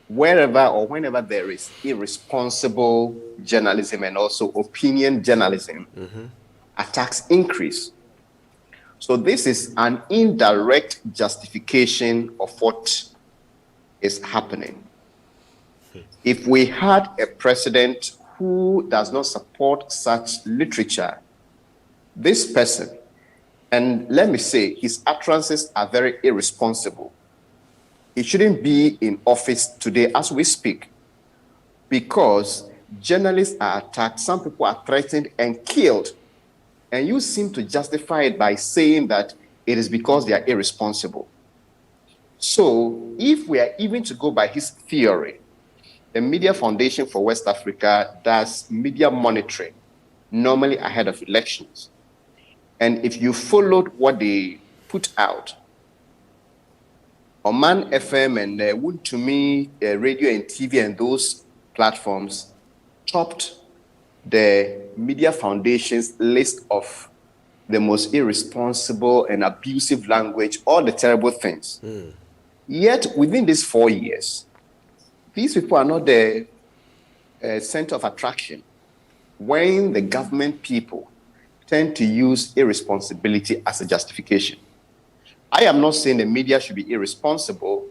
wherever or whenever there is irresponsible journalism and also opinion journalism, attacks increase. So this is an indirect justification of what is happening. If we had a president who does not support such literature, this person, and let me say, his utterances are very irresponsible. He shouldn't be in office today as we speak, because journalists are attacked, some people are threatened and killed, and you seem to justify it by saying that it is because they are irresponsible. So if we are even to go by his theory, the Media Foundation for West Africa does media monitoring, normally ahead of elections. And if you followed what they put out, Oman FM and Wontumi radio and TV and those platforms topped the Media Foundation's list of the most irresponsible and abusive language, all the terrible things. Yet within these 4 years, these people are not the center of attraction. When the government people tend to use irresponsibility as a justification. I am not saying the media should be irresponsible,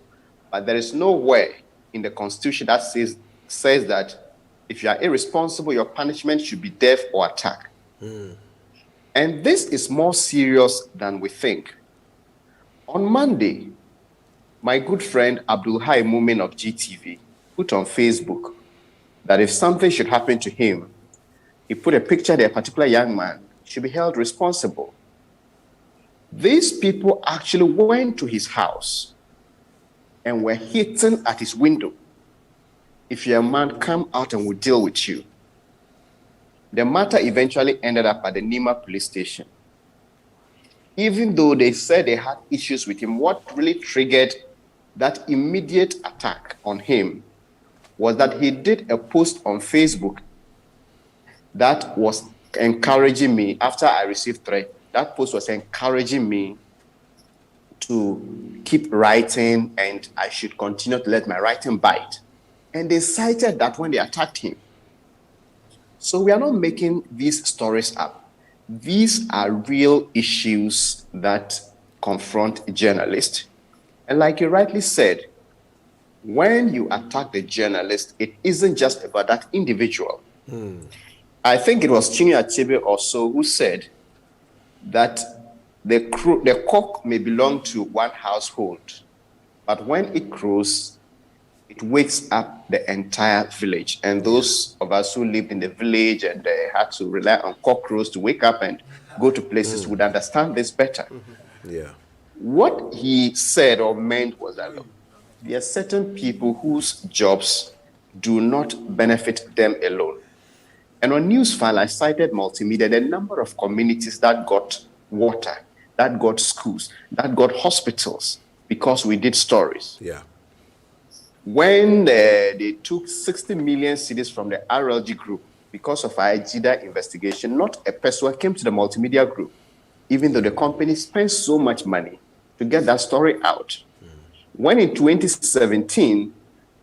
but there is nowhere in the Constitution that says that if you are irresponsible, your punishment should be death or attack. And this is more serious than we think. On Monday, my good friend Abdul Hai Mumin of GTV put on Facebook that if something should happen to him, he put a picture of a particular young man should be held responsible. These people actually went to his house and were hitting at his window. If you're a man, come out and we'll deal with you. The matter eventually ended up at the Nima police station. Even though they said they had issues with him, what really triggered that immediate attack on him was that he did a post on Facebook that was encouraging me, after I received threat, that post was encouraging me to keep writing and I should continue to let my writing bite. And they cited that when they attacked him. So we are not making these stories up. These are real issues that confront journalists. And like you rightly said, when you attack the journalist, it isn't just about that individual. I think it was Chinua Achebe also who said that the cock may belong to one household, but when it crows, it wakes up the entire village. And those of us who lived in the village and had to rely on cockroaches to wake up and go to places would understand this better. Yeah. What he said or meant was that, look, there are certain people whose jobs do not benefit them alone. And on Newsfile, I cited multimedia, the number of communities that got water, that got schools, that got hospitals because we did stories. Yeah. When they took 60 million cedis from the RLG group because of our Ajida investigation, not a person came to the multimedia group, even though the company spent so much money to get that story out. When in 2017,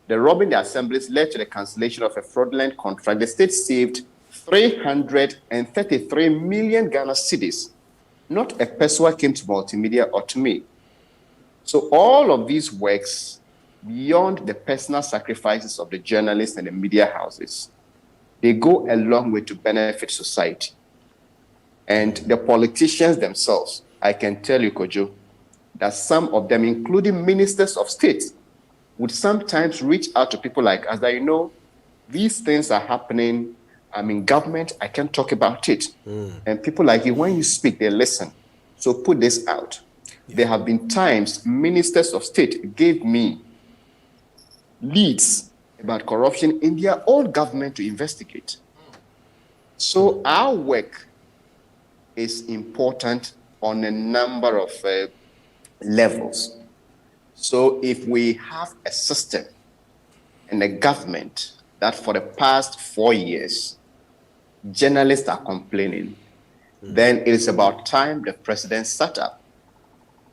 the robbing the assemblies led to the cancellation of a fraudulent contract, the state saved 333 million Ghana cedis. Not a person came to multimedia or to me. So all of these works, beyond the personal sacrifices of the journalists and the media houses, they go a long way to benefit society. And the politicians themselves, I can tell you, Kojo, that some of them, including ministers of state, would sometimes reach out to people like us that, you know, these things are happening. I'm in government, I can talk about it. And people like you, when you speak, they listen. So put this out. There have been times ministers of state gave me leads about corruption in their own government to investigate. So our work is important on a number of levels. So if we have a system and a government that for the past 4 years, journalists are complaining, then it is about time the president sat up.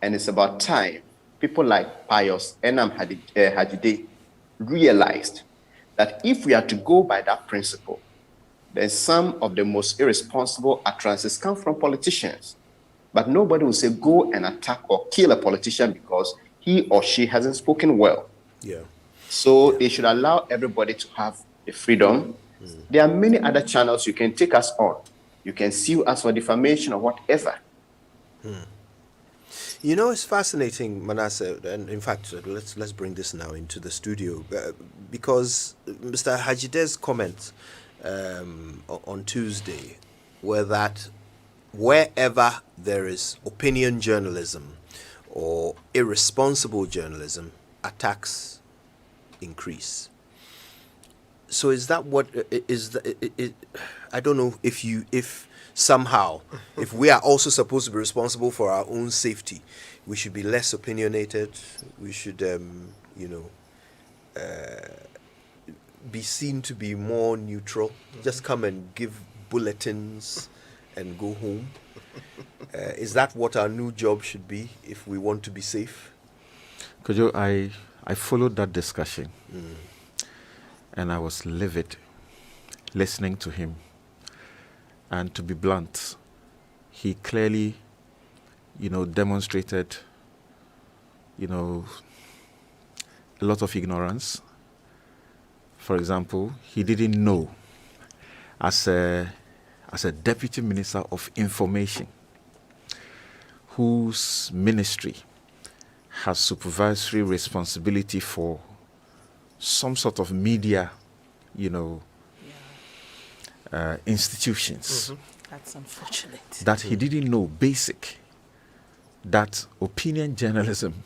And it's about time people like Pius Enam Hajide realized that if we are to go by that principle, then some of the most irresponsible utterances come from politicians. But nobody will say go and attack or kill a politician because he or she hasn't spoken well. Yeah. So they should allow everybody to have the freedom. There are many other channels you can take us on. You can sue us for defamation or whatever. You know, it's fascinating, Manasseh, and in fact, let's bring this now into the studio, because Mr. Hajide's comments on Tuesday were that wherever there is opinion journalism or irresponsible journalism, attacks increase. So is that what is the? I don't know if somehow, if we are also supposed to be responsible for our own safety, we should be less opinionated. We should, be seen to be more neutral. Just come and give bulletins and go home. Is that what our new job should be if we want to be safe? Kojo, I followed that discussion, and I was livid listening to him. And to be blunt, he clearly, demonstrated, a lot of ignorance. For example, he didn't know, as a deputy minister of information, whose ministry has supervisory responsibility for some sort of media, institutions. That's unfortunate. That he didn't know basic, that opinion journalism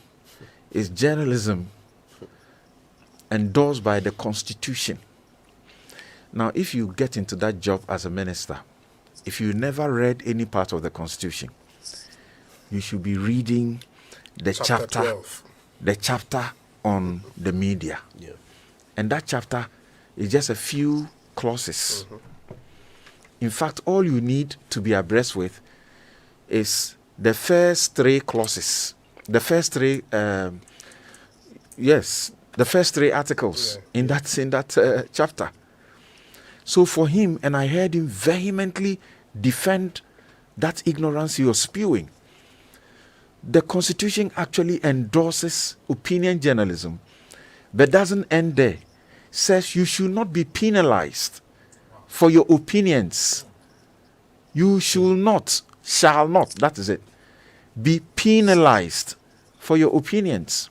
is journalism endorsed by the Constitution. Now, if you get into that job as a minister, if you never read any part of the Constitution, you should be reading the chapter on the media. Yeah. And that chapter is just a few clauses. In fact, all you need to be abreast with is the first three clauses, the first three articles in that chapter. So for him, and I heard him vehemently defend that ignorance he was spewing. The Constitution actually endorses opinion journalism, but doesn't end there. Says you should not be penalized for your opinions. You shall not, that is it, be penalized for your opinions,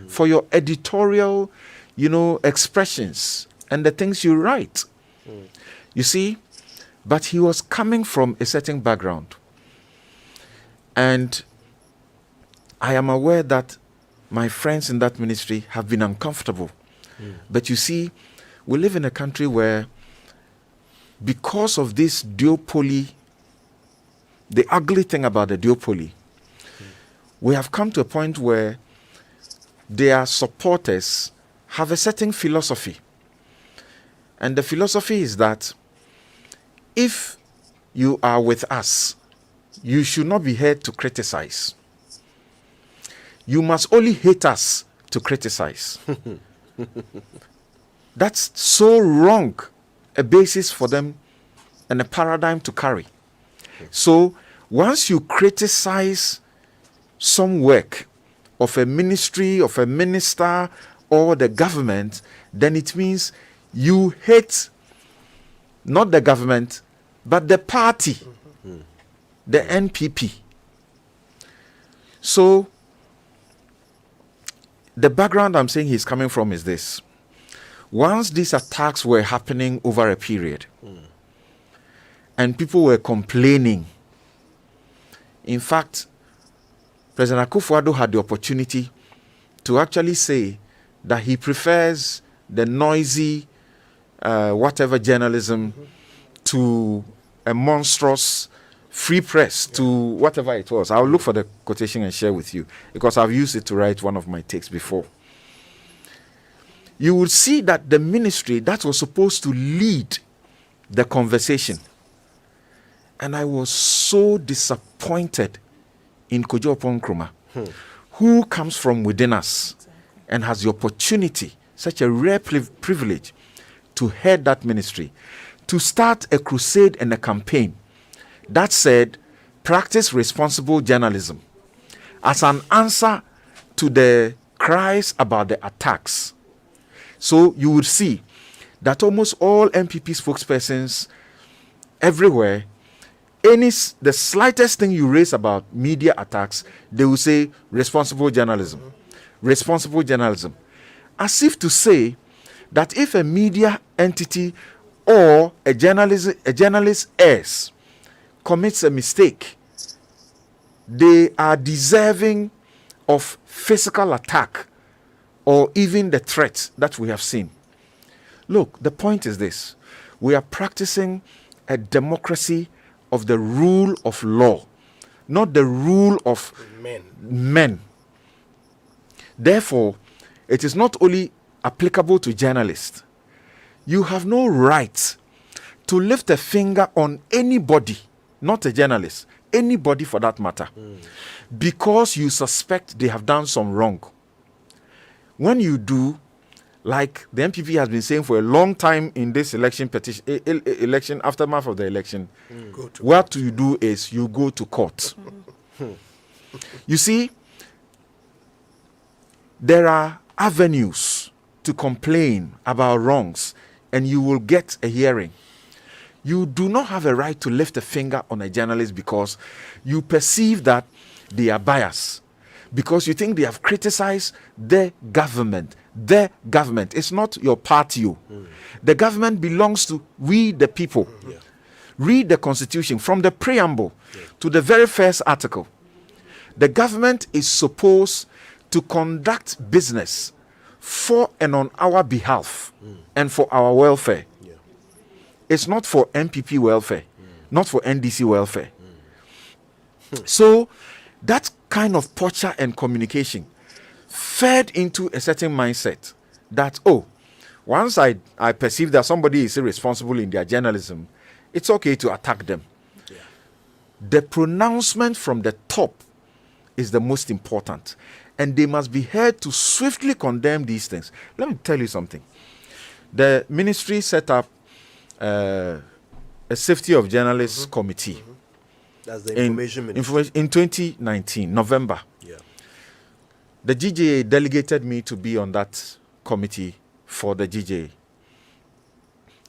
for your editorial, expressions and the things you write. You see, but he was coming from a certain background. And I am aware that my friends in that ministry have been uncomfortable. But you see, we live in a country where, because of this duopoly, the ugly thing about the duopoly, we have come to a point where their supporters have a certain philosophy. And the philosophy is that if you are with us, you should not be here to criticize. You must only hate us to criticize. That's so wrong a basis for them and a paradigm to carry. So once you criticize some work of a ministry, of a minister, or the government, then it means you hate not the government, but the party, the NPP. So the background I'm saying he's coming from is this. Once these attacks were happening over a period, and people were complaining, in fact, President Akufo-Addo had the opportunity to actually say that he prefers the noisy, whatever journalism to a monstrous free press to whatever it was. I'll look for the quotation and share with you, because I've used it to write one of my takes before. You would see that the ministry that was supposed to lead the conversation, and I was so disappointed in Kojo Nkrumah, who comes from within us and has the opportunity, such a rare privilege, to head that ministry, to start a crusade and a campaign that said, practice responsible journalism as an answer to the cries about the attacks. So you would see that almost all MPP spokespersons everywhere, the slightest thing you raise about media attacks, they will say responsible journalism. Responsible journalism. As if to say that if a media entity or a journalist errs, commits a mistake, they are deserving of physical attack or even the threat that we have seen. Look, the point is this. We are practicing a democracy of the rule of law, not the rule of men. Therefore, it is not only applicable to journalists. You have no right to lift a finger on anybody, not a journalist, anybody for that matter, because you suspect they have done some wrong. When you do, like the MPP has been saying for a long time in this election aftermath of the election, what you do is you go to court. You see, there are avenues to complain about wrongs, and you will get a hearing. You do not have a right to lift a finger on a journalist because you perceive that they are biased, because you think they have criticized the government. The government. It's not your party. The government belongs to we the people. Read the Constitution from the preamble to the very first article. The government is supposed to conduct business for and on our behalf and for our welfare. It's not for MPP welfare, not for NDC welfare. So that kind of posture and communication fed into a certain mindset that, once I perceive that somebody is irresponsible in their journalism, it's okay to attack them. The pronouncement from the top is the most important, and they must be heard to swiftly condemn these things. Let me tell you something. The ministry set up a safety of journalists committee. That's the information ministry. In 2019, November. The GJA delegated me to be on that committee for the GJA.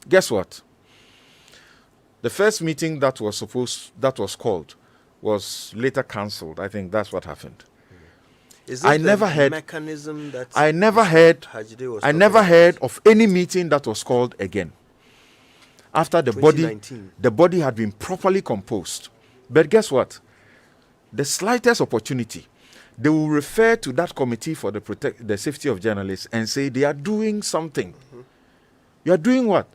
Guess what? The first meeting that was called was later cancelled. I think that's what happened. Is it I the never heard. mechanism that I never heard. Hajide was I talking never about? heard of any meeting that was called again. After the body 2019. had been properly composed. But guess what? The slightest opportunity, they will refer to that committee for the safety of journalists and say they are doing something. You are doing what?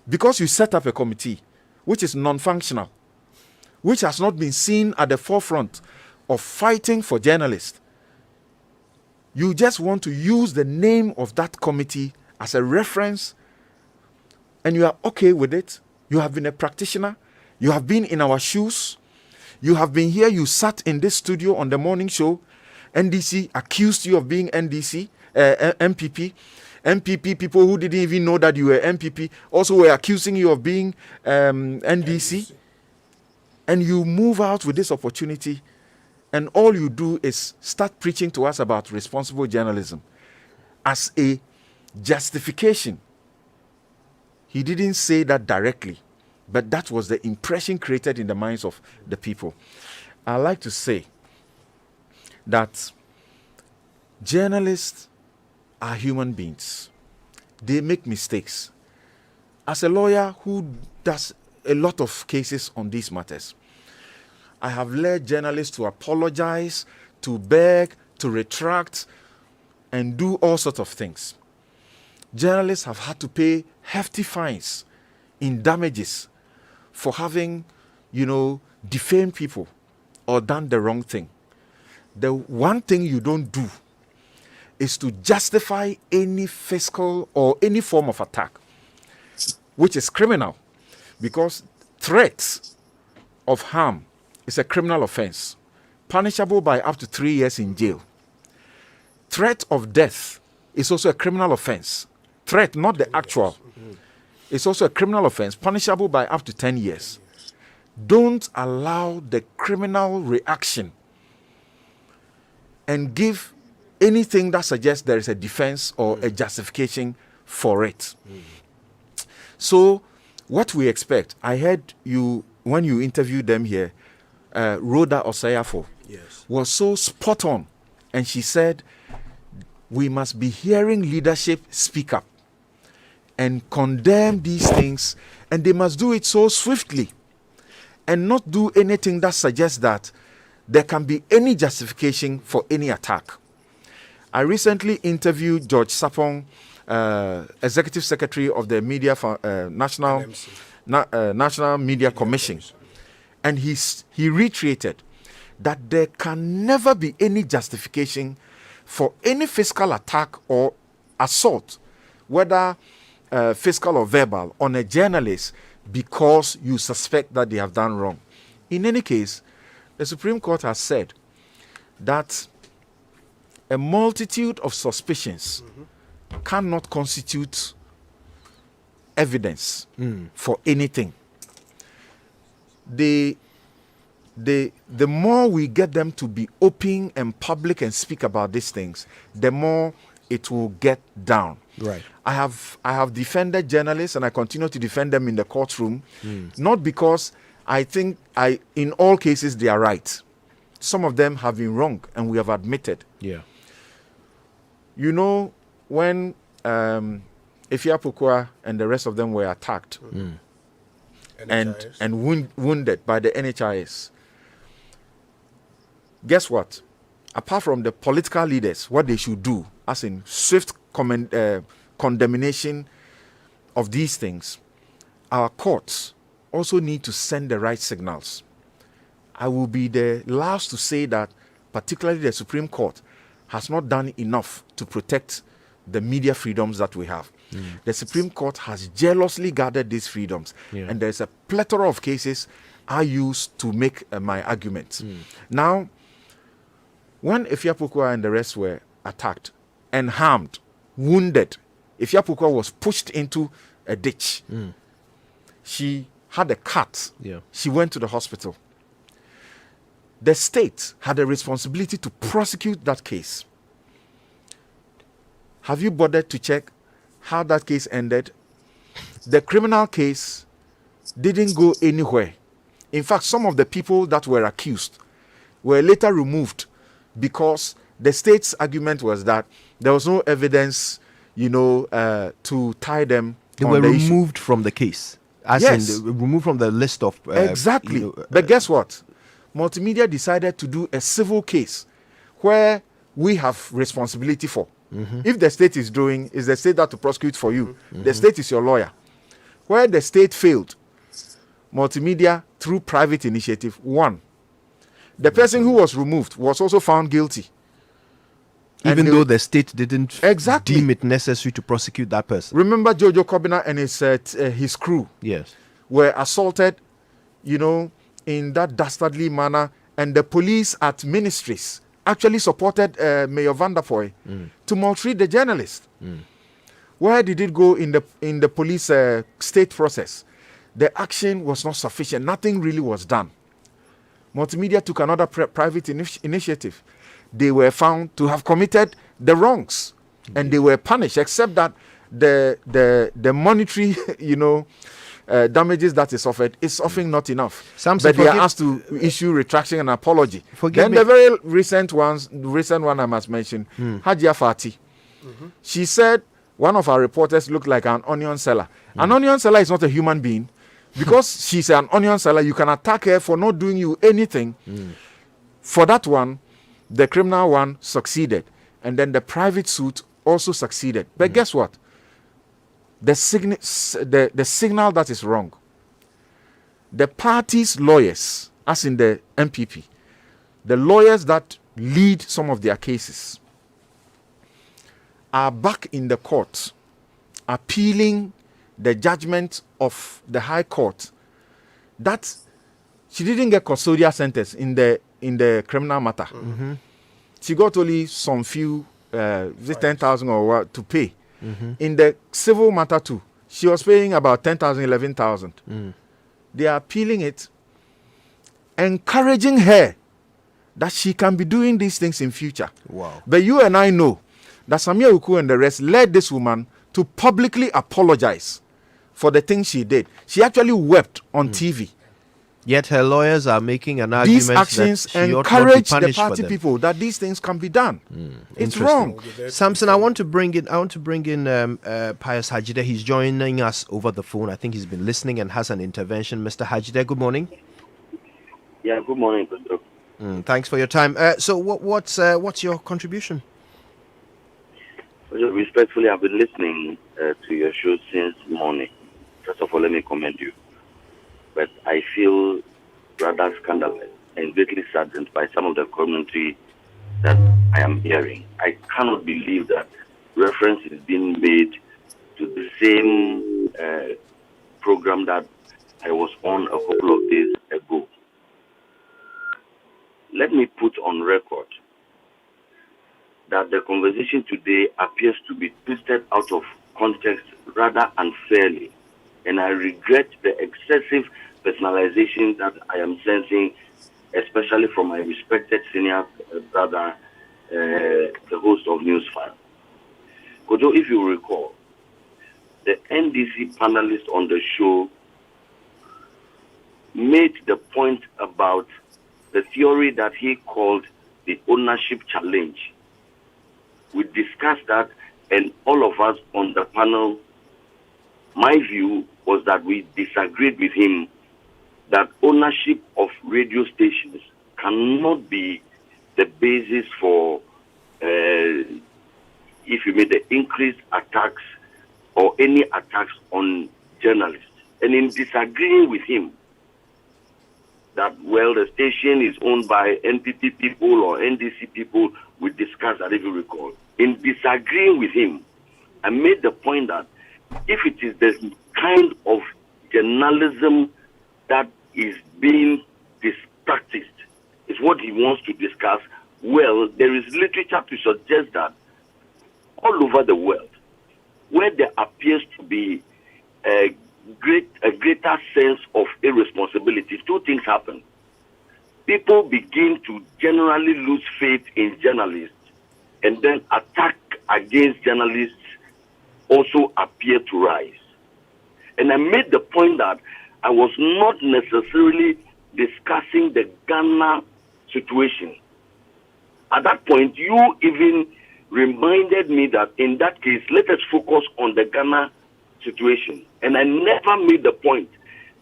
Because you set up a committee which is non-functional, which has not been seen at the forefront of fighting for journalists. You just want to use the name of that committee as a reference, and you are okay with it. You have been a practitioner. You have been in our shoes. You have been here. You sat in this studio on the morning show. NDC accused you of being MPP. MPP people who didn't even know that you were MPP also were accusing you of being NDC. And you move out with this opportunity, and all you do is start preaching to us about responsible journalism as a justification. He didn't say that directly, but that was the impression created in the minds of the people. I like to say that journalists are human beings. They make mistakes. As a lawyer who does a lot of cases on these matters, I have led journalists to apologize, to beg, to retract, and do all sorts of things. Journalists have had to pay hefty fines in damages for having, defamed people or done the wrong thing. The one thing you don't do is to justify any fiscal or any form of attack, which is criminal, because threats of harm is a criminal offense, punishable by up to 3 years in jail. Threat of death is also a criminal offense. Threat, not the actual, is also a criminal offense, punishable by up to 10 years. Don't allow the criminal reaction and give anything that suggests there is a defense or a justification for it. So what we expect, I heard you, when you interviewed them here, Rhoda Osayafo was so spot on. And she said, we must be hearing leadership speak up and condemn these things, and they must do it so swiftly and not do anything that suggests that there can be any justification for any attack. I recently interviewed George Sapong, Executive Secretary of the National Media Commission, and he reiterated that there can never be any justification for any fiscal attack or assault, whether fiscal or verbal, on a journalist because you suspect that they have done wrong. In any case, the Supreme Court has said that a multitude of suspicions cannot constitute evidence for anything. The more we get them to be open and public and speak about these things, the more it will get down. Right. I have defended journalists, and I continue to defend them in the courtroom, not because I think in all cases they are right. Some of them have been wrong, and we have admitted. Yeah. When Ifya Pukwa and the rest of them were attacked and wounded by the NHIS, guess what? Apart from the political leaders, what they should do, as in swift condemnation of these things, our courts also need to send the right signals. I will be the last to say that particularly the Supreme Court has not done enough to protect the media freedoms that we have. The Supreme Court has jealously guarded these freedoms, and there's a plethora of cases I use to make my arguments. Now, when Ifya Pukwa and the rest were attacked and harmed, wounded, Ifya Pukwa was pushed into a ditch. She had a cut. She went to the hospital. The state had a responsibility to prosecute that case. Have you bothered to check how that case ended? The criminal case didn't go anywhere. In fact, some of the people that were accused were later removed because The state's argument was that there was no evidence, to tie them. They on were the issue. removed from the case. Yes. Removed from the list of... exactly. But guess what? Multimedia decided to do a civil case where we have responsibility for. If the state is doing, is the state that to prosecute for you. The state is your lawyer. Where the state failed, Multimedia, through private initiative, won. The person who was removed was also found guilty. Even though the state didn't deem it necessary to prosecute that person. Remember Jojo Kobina and his crew? Yes. Were assaulted, in that dastardly manner, and the police at ministries actually supported Mayor Van der Poel to maltreat the journalist. Where did it go in the police state process? The action was not sufficient. Nothing really was done. Multimedia took another private initiative. They were found to have committed the wrongs, and they were punished. Except that the monetary, damages that is offered is often not enough. Samson, but they are asked to issue retraction and apology. Forgive me. The very recent one I must mention, Hajia Fati. She said one of our reporters looked like an onion seller. An onion seller is not a human being. Because she's an onion seller, you can attack her for not doing you anything. For that one, the criminal one succeeded. And then the private suit also succeeded. But guess what? The signal that is wrong. The party's lawyers, as in the MPP, the lawyers that lead some of their cases, are back in the court appealing the judgment of the High Court that she didn't get custodial sentence in the criminal matter. She got only some few 10,000 or what to pay. In the civil matter too, she was paying about 10,000, 11,000. They are appealing it, encouraging her that she can be doing these things in future. Wow. But you and I know that Samia Uku and the rest led this woman to publicly apologize for the things she did. She actually wept on TV. Yet her lawyers are making an argument these actions that she ought not be encourage the punished for party them. people that these things can be done. It's Interesting. wrong. Samson, I want to bring in Pius Hajide. He's joining us over the phone. I think he's been listening and has an intervention. Mr. Hajide, good morning. Yeah, good morning, Pastor. Thanks for your time. So what's your contribution? Well, respectfully, I've been listening to your show since morning. First of all, let me commend you. But I feel rather scandalous and greatly saddened by some of the commentary that I am hearing. I cannot believe that reference is being made to the same program that I was on a couple of days ago. Let me put on record that the conversation today appears to be twisted out of context rather unfairly. And I regret the excessive personalization that I am sensing, especially from my respected senior brother, the host of Newsfile. Kojo, if you recall, the NDC panelist on the show made the point about the theory that he called the ownership challenge. We discussed that, and all of us on the panel, my view was that we disagreed with him that ownership of radio stations cannot be the basis for, if you made the increased attacks or any attacks on journalists. And in disagreeing with him, that, well, the station is owned by NPP people or NDC people, we discussed that, if you recall. In disagreeing with him, I made the point that if it is the kind of journalism that is being practiced, is what he wants to discuss, well, there is literature to suggest that all over the world, where there appears to be a greater sense of irresponsibility, two things happen. People begin to generally lose faith in journalists, and then attack against journalists also appear to rise. And I made the point that I was not necessarily discussing the Ghana situation. at that point, you even reminded me that in that case, let us focus on the Ghana situation. And I never made the point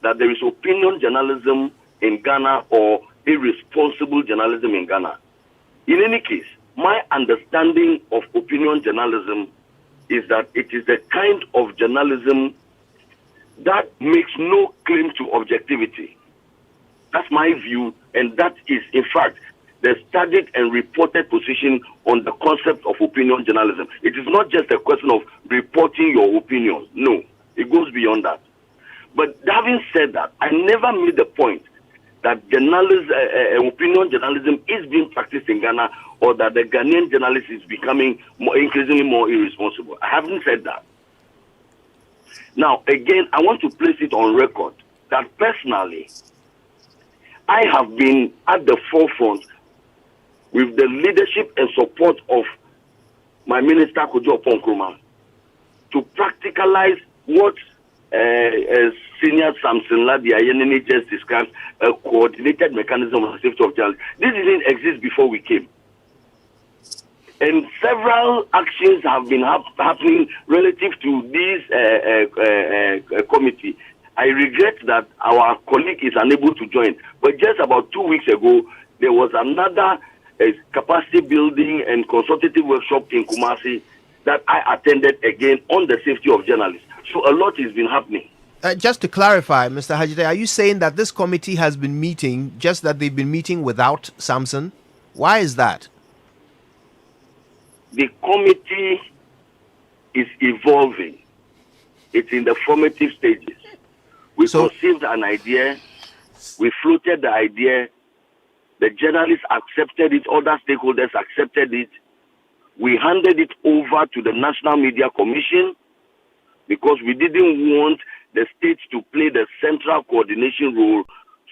that there is opinion journalism in Ghana or irresponsible journalism in Ghana. In any case, my understanding of opinion journalism is that it is the kind of journalism that makes no claim to objectivity. That's my view, and that is, in fact, the studied and reported position on the concept of opinion journalism. It is not just a question of reporting your opinion. No, it goes beyond that. But having said that, I never made the point that opinion journalism is being practiced in Ghana, or that the Ghanaian journalist is becoming increasingly more irresponsible. I haven't said that. Now, again, I want to place it on record that personally, I have been at the forefront with the leadership and support of my minister, Kojo Oponkroma, to practicalize what Senior Samson Ladi Ayenini just described, a coordinated mechanism of the safety of journalists. This didn't exist before we came. And several actions have been happening relative to this committee. I regret that our colleague is unable to join. But just about 2 weeks ago, there was another capacity building and consultative workshop in Kumasi that I attended again on the safety of journalists. So a lot has been happening. Just to clarify, Mr. Hajide, are you saying that this committee has been meeting, just that they've been meeting without Samson? Why is that? The committee is evolving. It's in the formative stages. We conceived an idea. We floated the idea. The journalists accepted it. Other stakeholders accepted it. We handed it over to the National Media Commission because we didn't want the states to play the central coordination role.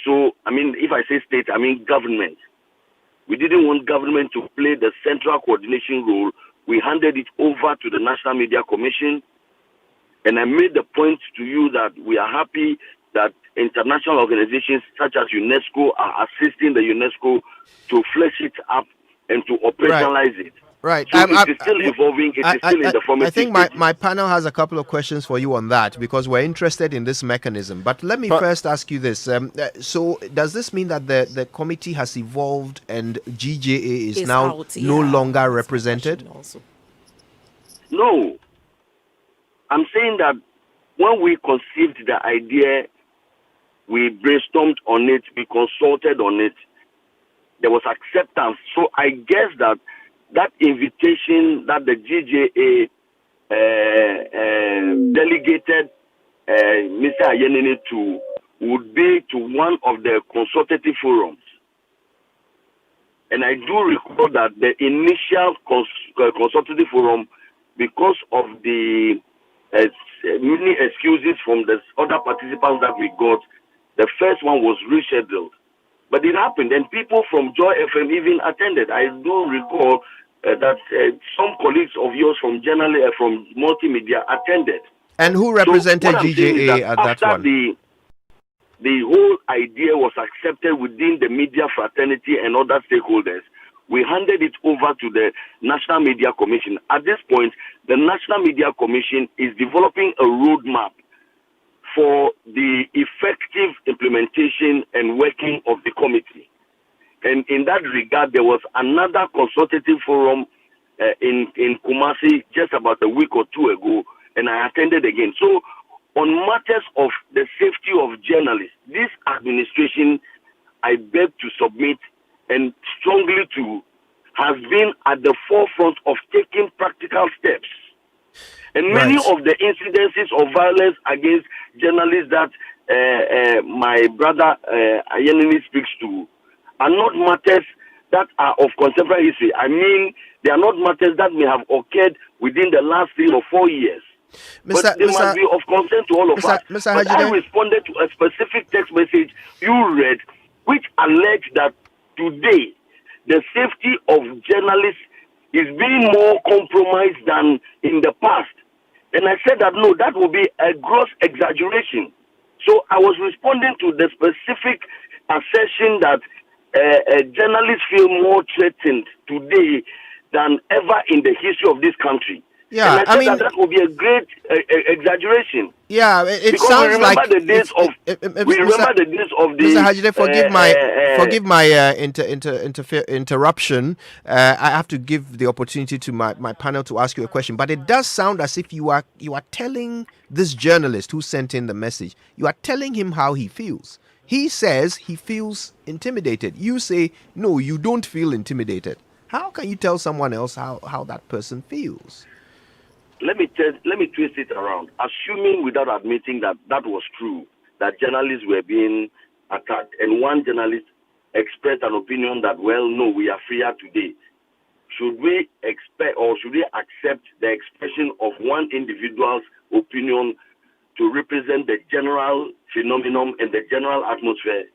So, I mean, if I say state, I mean government. We didn't want government to play the central coordination role. We handed it over to the National Media Commission. And I made the point to you that we are happy that international organizations such as UNESCO are assisting the UNESCO to flesh it up and to operationalize it. Right. So it is still evolving. It is still in the formative I think stages. my panel has a couple of questions for you on that because we're interested in this mechanism. But let me first ask you this. So does this mean that the committee has evolved and GJA is now out, no longer represented? No. I'm saying that when we conceived the idea, we brainstormed on it, we consulted on it, there was acceptance. So I guess that invitation that the GJA delegated Mr. Ayenini to would be to one of the consultative forums. And I do recall that the initial consultative forum, because of the many excuses from the other participants that we got, the first one was rescheduled. But it happened, and people from Joy FM even attended. I do recall that some colleagues of yours from from multimedia attended. And who represented So what I'm saying is GJA at that after one? The whole idea was accepted within the media fraternity and other stakeholders, we handed it over to the National Media Commission. At this point, the National Media Commission is developing a roadmap for the effective implementation and working of the committee. And in that regard, there was another consultative forum in Kumasi just about a week or two ago, and I attended again. So on matters of the safety of journalists, this administration, I beg to submit and strongly to, has been at the forefront of taking practical steps. And many of the incidences of violence against journalists that my brother Ayenini speaks to are not matters that are of contemporary history. I mean, they are not matters that may have occurred within the last 3 or 4 years. But they must be of concern to all of us. But I responded to a specific text message you read, which alleged that today the safety of journalists is being more compromised than in the past. And I said that no, that would be a gross exaggeration. So I was responding to the specific assertion that journalists feel more threatened today than ever in the history of this country. Yeah, and I said that would be a great exaggeration. Yeah, it Because sounds we remember like the days of we remember the days of the Mr. Hajide, forgive my interruption. I have to give the opportunity to my panel to ask you a question, but it does sound as if you are telling this journalist who sent in the message, you are telling him how he feels. He says he feels intimidated. You say no, you don't feel intimidated. How can you tell someone else how that person feels? Let me twist it around. Assuming without admitting that that was true, that journalists were being attacked, and one journalist expressed an opinion that, well, no, we are freer today. Should we expect or should we accept the expression of one individual's opinion to represent the general phenomenon and the general atmosphere?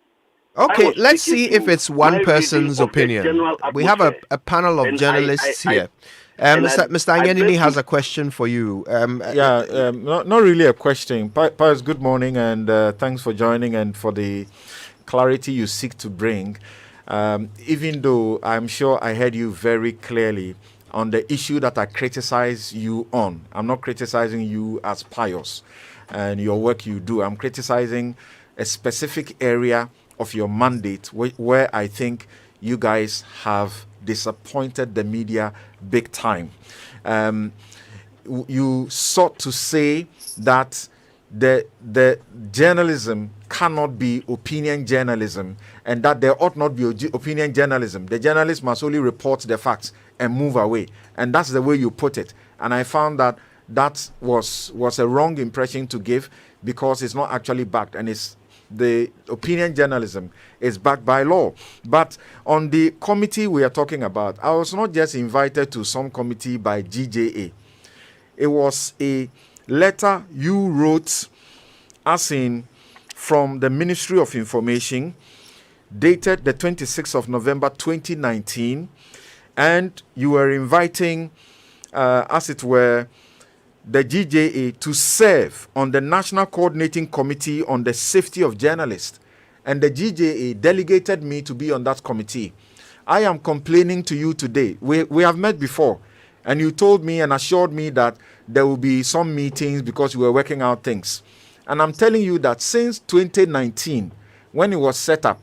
Okay, let's see if it's one person's opinion. We have a panel of journalists here. Mr. Anyanini has a question for you. Not really a question. Pius, good morning, and thanks for joining and for the clarity you seek to bring. Even though I'm sure I heard you very clearly on the issue that I criticize you on. I'm not criticizing you as Pius and your work you do. I'm criticizing a specific area of your mandate where I think you guys have disappointed the media big time. You sought to say that the journalism cannot be opinion journalism and that there ought not be opinion journalism. The journalist must only report the facts and move away. And that's the way you put it. And I found that was a wrong impression to give because it's not actually backed, and it's the opinion journalism is backed by law. But on the committee we are talking about, I was not just invited to some committee by GJA. It was a letter you wrote, as in from the Ministry of Information, dated the 26th of November 2019, and you were inviting, as it were, the GJA to serve on the National Coordinating Committee on the Safety of Journalists. And the GJA delegated me to be on that committee. I am complaining to you today. We have met before, and you told me and assured me that there will be some meetings because you were working out things. And I'm telling you that since 2019, when it was set up,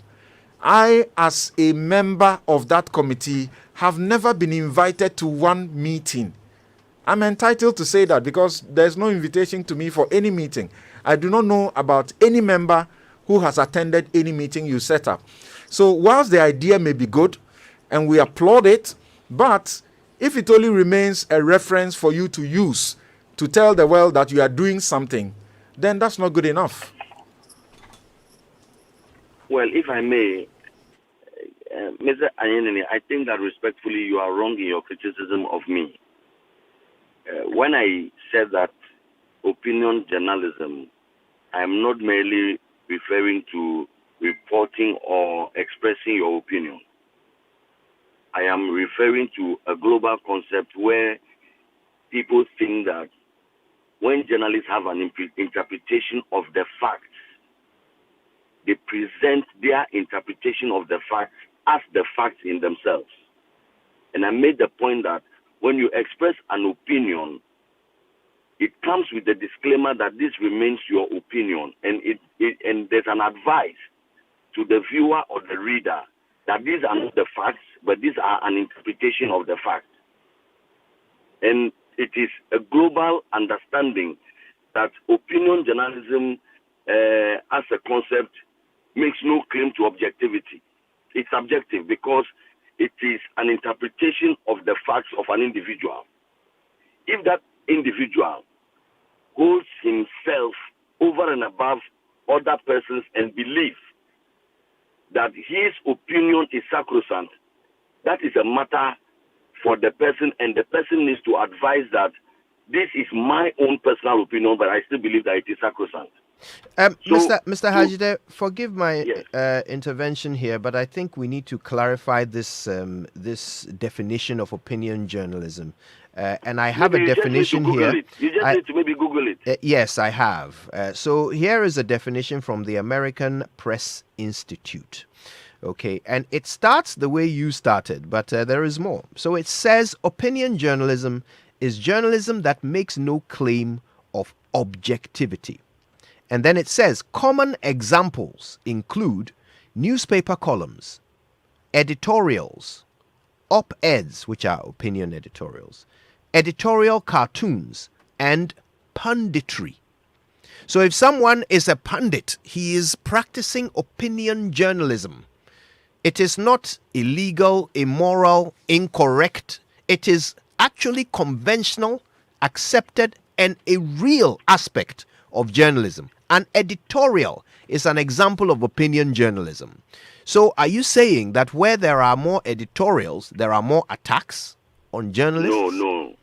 I, as a member of that committee, have never been invited to one meeting. I'm entitled to say that because there's no invitation to me for any meeting. I do not know about any member who has attended any meeting you set up. So whilst the idea may be good and we applaud it, but if it only remains a reference for you to use to tell the world that you are doing something, then that's not good enough. Well, if I may, Mr. Anyanini, I think that respectfully you are wrong in your criticism of me. When I said that opinion journalism, I am not merely referring to reporting or expressing your opinion. I am referring to a global concept where people think that when journalists have an interpretation of the facts, they present their interpretation of the facts as the facts in themselves. And I made the point that when you express an opinion, it comes with the disclaimer that this remains your opinion, and and there's an advice to the viewer or the reader that these are not the facts, but these are an interpretation of the facts. And it is a global understanding that opinion journalism as a concept makes no claim to objectivity. It's subjective because it is an interpretation of the facts of an individual. If that individual holds himself over and above other persons and believes that his opinion is sacrosanct, that is a matter for the person, and the person needs to advise that this is my own personal opinion, but I still believe that it is sacrosanct. Mr. Hajide, forgive my intervention here, but I think we need to clarify this this definition of opinion journalism. And I have a definition here. You just need to maybe Google it. Yes, I have. So here is a definition from the American Press Institute. Okay, and it starts the way you started, but there is more. So it says opinion journalism is journalism that makes no claim of objectivity. And then it says common examples include newspaper columns, editorials, op-eds, which are opinion editorials, editorial cartoons, and punditry. So if someone is a pundit, he is practicing opinion journalism. It is not illegal, immoral, incorrect. It is actually conventional, accepted, and a real aspect of journalism. An editorial is an example of opinion journalism. So are you saying that where there are more editorials, there are more attacks on journalists? No.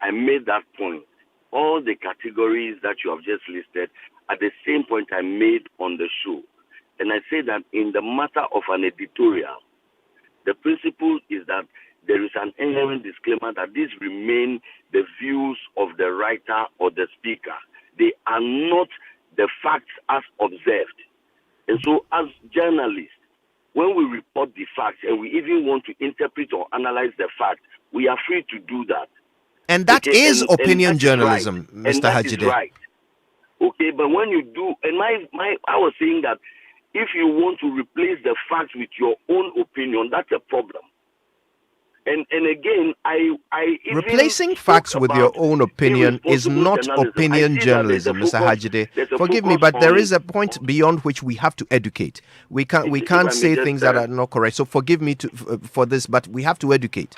I made that point. All the categories that you have just listed at the same point I made on the show. And I say that in the matter of an editorial, the principle is that there is an inherent disclaimer that these remain the views of the writer or the speaker. They are not the facts as observed. And so as journalists, when we report the facts and we even want to interpret or analyze the facts, we are free to do that. And that is opinion journalism, right. Mr. And that Hajide. is right. Okay, but when you do, and I was saying that if you want to replace the facts with your own opinion, that's a problem. And again, I even replacing facts with your own opinion is not opinion journalism, Mr. Hajide. Forgive me, but there is a point beyond which we have to educate. We can't say things that are not correct. So forgive me for this, but we have to educate.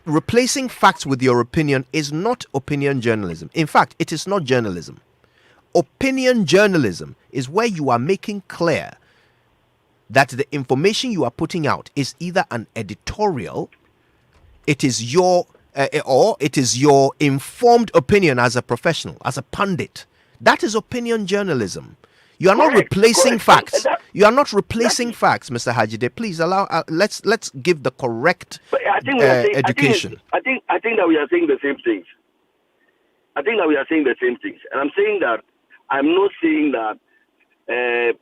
Replacing facts with your opinion is not opinion journalism. In fact, it is not journalism. Opinion journalism is where you are making clear that the information you are putting out is either an editorial, it is your or it is your informed opinion as a professional, as a pundit. That is opinion journalism. You are not replacing facts. You are not replacing facts, Mr. Hajide. Please allow. Let's give the correct education. I think that we are saying the same things. And I'm saying that I'm not saying that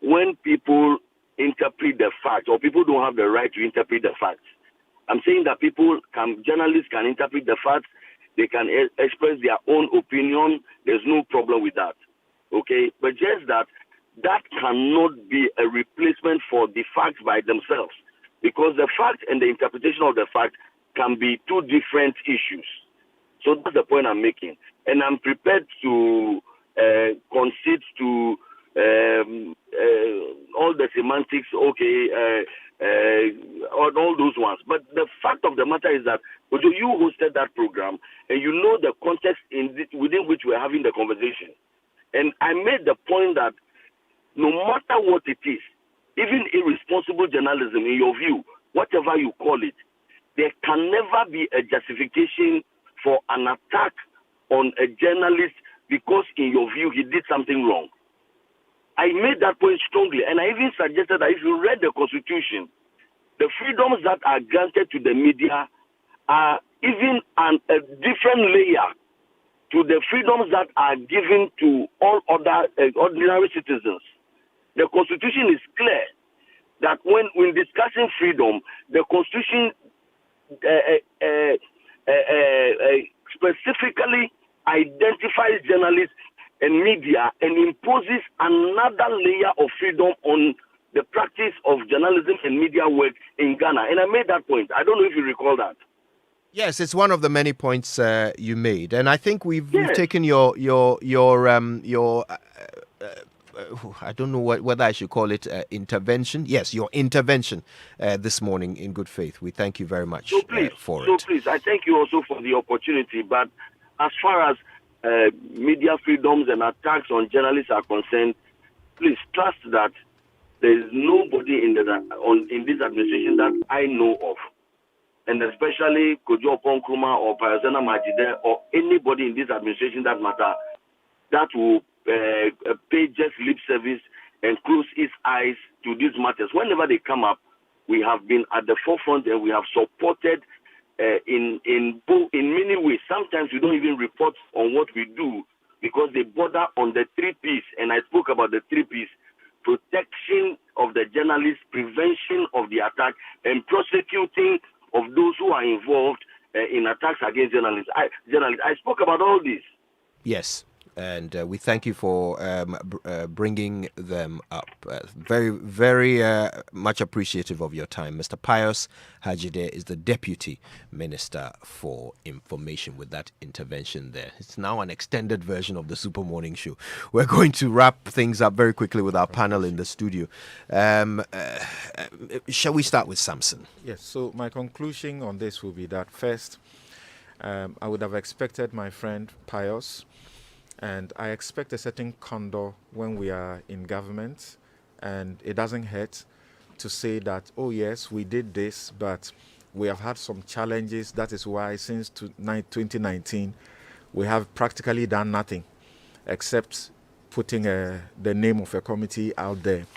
when people interpret the facts, or people don't have the right to interpret the facts. I'm saying that journalists can interpret the facts. They can express their own opinion. There's no problem with that. Okay, but just that cannot be a replacement for the facts by themselves, because the fact and the interpretation of the fact can be two different issues. So that's the point I'm making, and I'm prepared to concede to all the semantics. Okay, all those ones. But the fact of the matter is that you hosted that program, and you know the context within which we're having the conversation. And I made the point that no matter what it is, even irresponsible journalism, in your view, whatever you call it, there can never be a justification for an attack on a journalist because, in your view, he did something wrong. I made that point strongly, and I even suggested that if you read the Constitution, the freedoms that are granted to the media are even a different layer to the freedoms that are given to all other ordinary citizens. The Constitution is clear that when discussing freedom, the Constitution specifically identifies journalists and media and imposes another layer of freedom on the practice of journalism and media work in Ghana. And I made that point. I don't know if you recall that. Yes, it's one of the many points you made, and I think we've taken your I don't know whether I should call it intervention. Yes, your intervention this morning in good faith. We thank you very much for it. So please, I thank you also for the opportunity. But as far as media freedoms and attacks on journalists are concerned, please trust that there is nobody in this administration that I know of, and especially Kojo Ponkruma or Payazana Majide or anybody in this administration that matter, that will pay just lip service and close its eyes to these matters. Whenever they come up, we have been at the forefront and we have supported in many ways. Sometimes we don't even report on what we do because they border on the 3 Ps, and I spoke about the 3 Ps: protection of the journalists, prevention of the attack, and prosecuting of those who are involved in attacks against journalists. I spoke about all this. Yes. And we thank you for bringing them up. Very, very much appreciative of your time. Mr. Pius Hajide is the Deputy Minister for Information with that intervention there. It's now an extended version of the Super Morning Show. We're going to wrap things up very quickly with our panel in the studio. Shall we start with Samson? Yes, so my conclusion on this will be that first, I would have expected my friend Pius, and I expect a certain candor when we are in government, and it doesn't hurt to say that, oh yes, we did this, but we have had some challenges. That is why since 2019, we have practically done nothing except putting the name of a committee out there.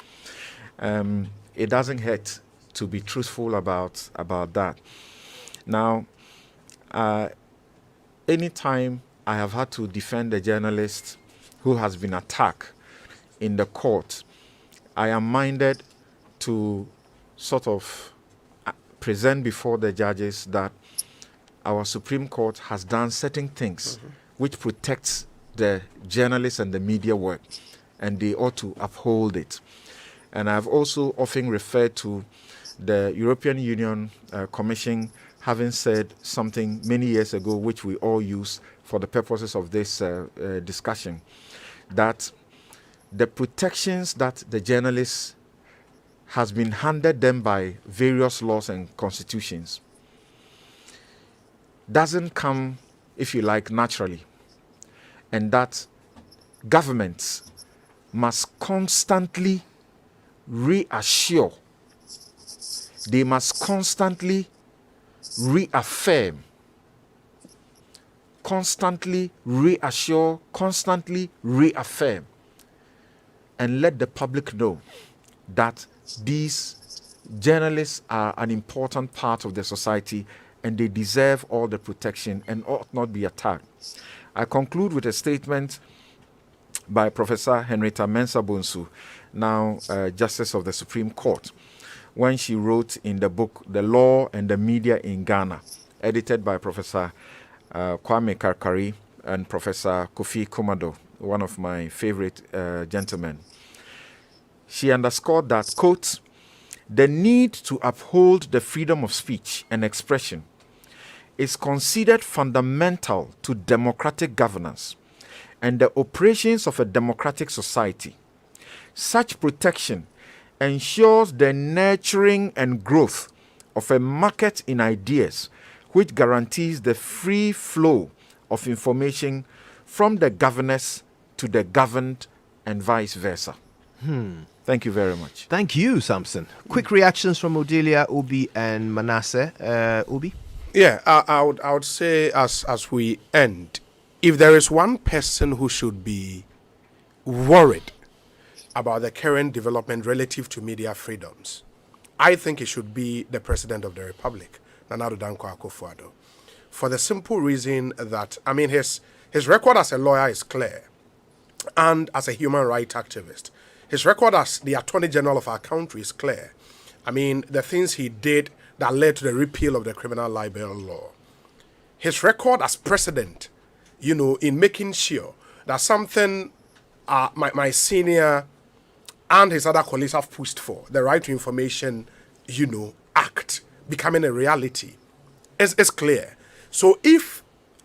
It doesn't hurt to be truthful about that. Now, anytime I have had to defend a journalist who has been attacked in the court, I am minded to sort of present before the judges that our Supreme Court has done certain things which protects the journalists and the media work, and they ought to uphold it. And I've also often referred to the European Union Commission having said something many years ago, which we all use for the purposes of this discussion, that the protections that the journalists has been handed them by various laws and constitutions doesn't come, if you like, naturally, and that governments must constantly reassure, they must constantly reaffirm, constantly reassure, constantly reaffirm, and let the public know that these journalists are an important part of the society and they deserve all the protection and ought not be attacked. I conclude with a statement by Professor Henrietta Mensah Bonsu, now Justice of the Supreme Court, when she wrote in the book The Law and the Media in Ghana, edited by Professor Kwame Karkari and Professor Kofi Kumado, one of my favorite gentlemen. She underscored that, quote, the need to uphold the freedom of speech and expression is considered fundamental to democratic governance and the operations of a democratic society. Such protection ensures the nurturing and growth of a market in ideas, which guarantees the free flow of information from the governors to the governed and vice versa. Thank you very much. Thank you, Samson. Quick reactions from Odelia, Ubi, and Manasseh. Ubi? Yeah, I would say as we end, if there is one person who should be worried about the current development relative to media freedoms, I think it should be the President of the Republic, Nana Addo Dankwa Akufo-Addo, for the simple reason that, I mean, his record as a lawyer is clear, and as a human rights activist. His record as the Attorney General of our country is clear. I mean, the things he did that led to the repeal of the criminal libel law. His record as president, you know, in making sure that something my senior and his other colleagues have pushed for, the Right to Information, you know, Act, becoming a reality, is clear. So if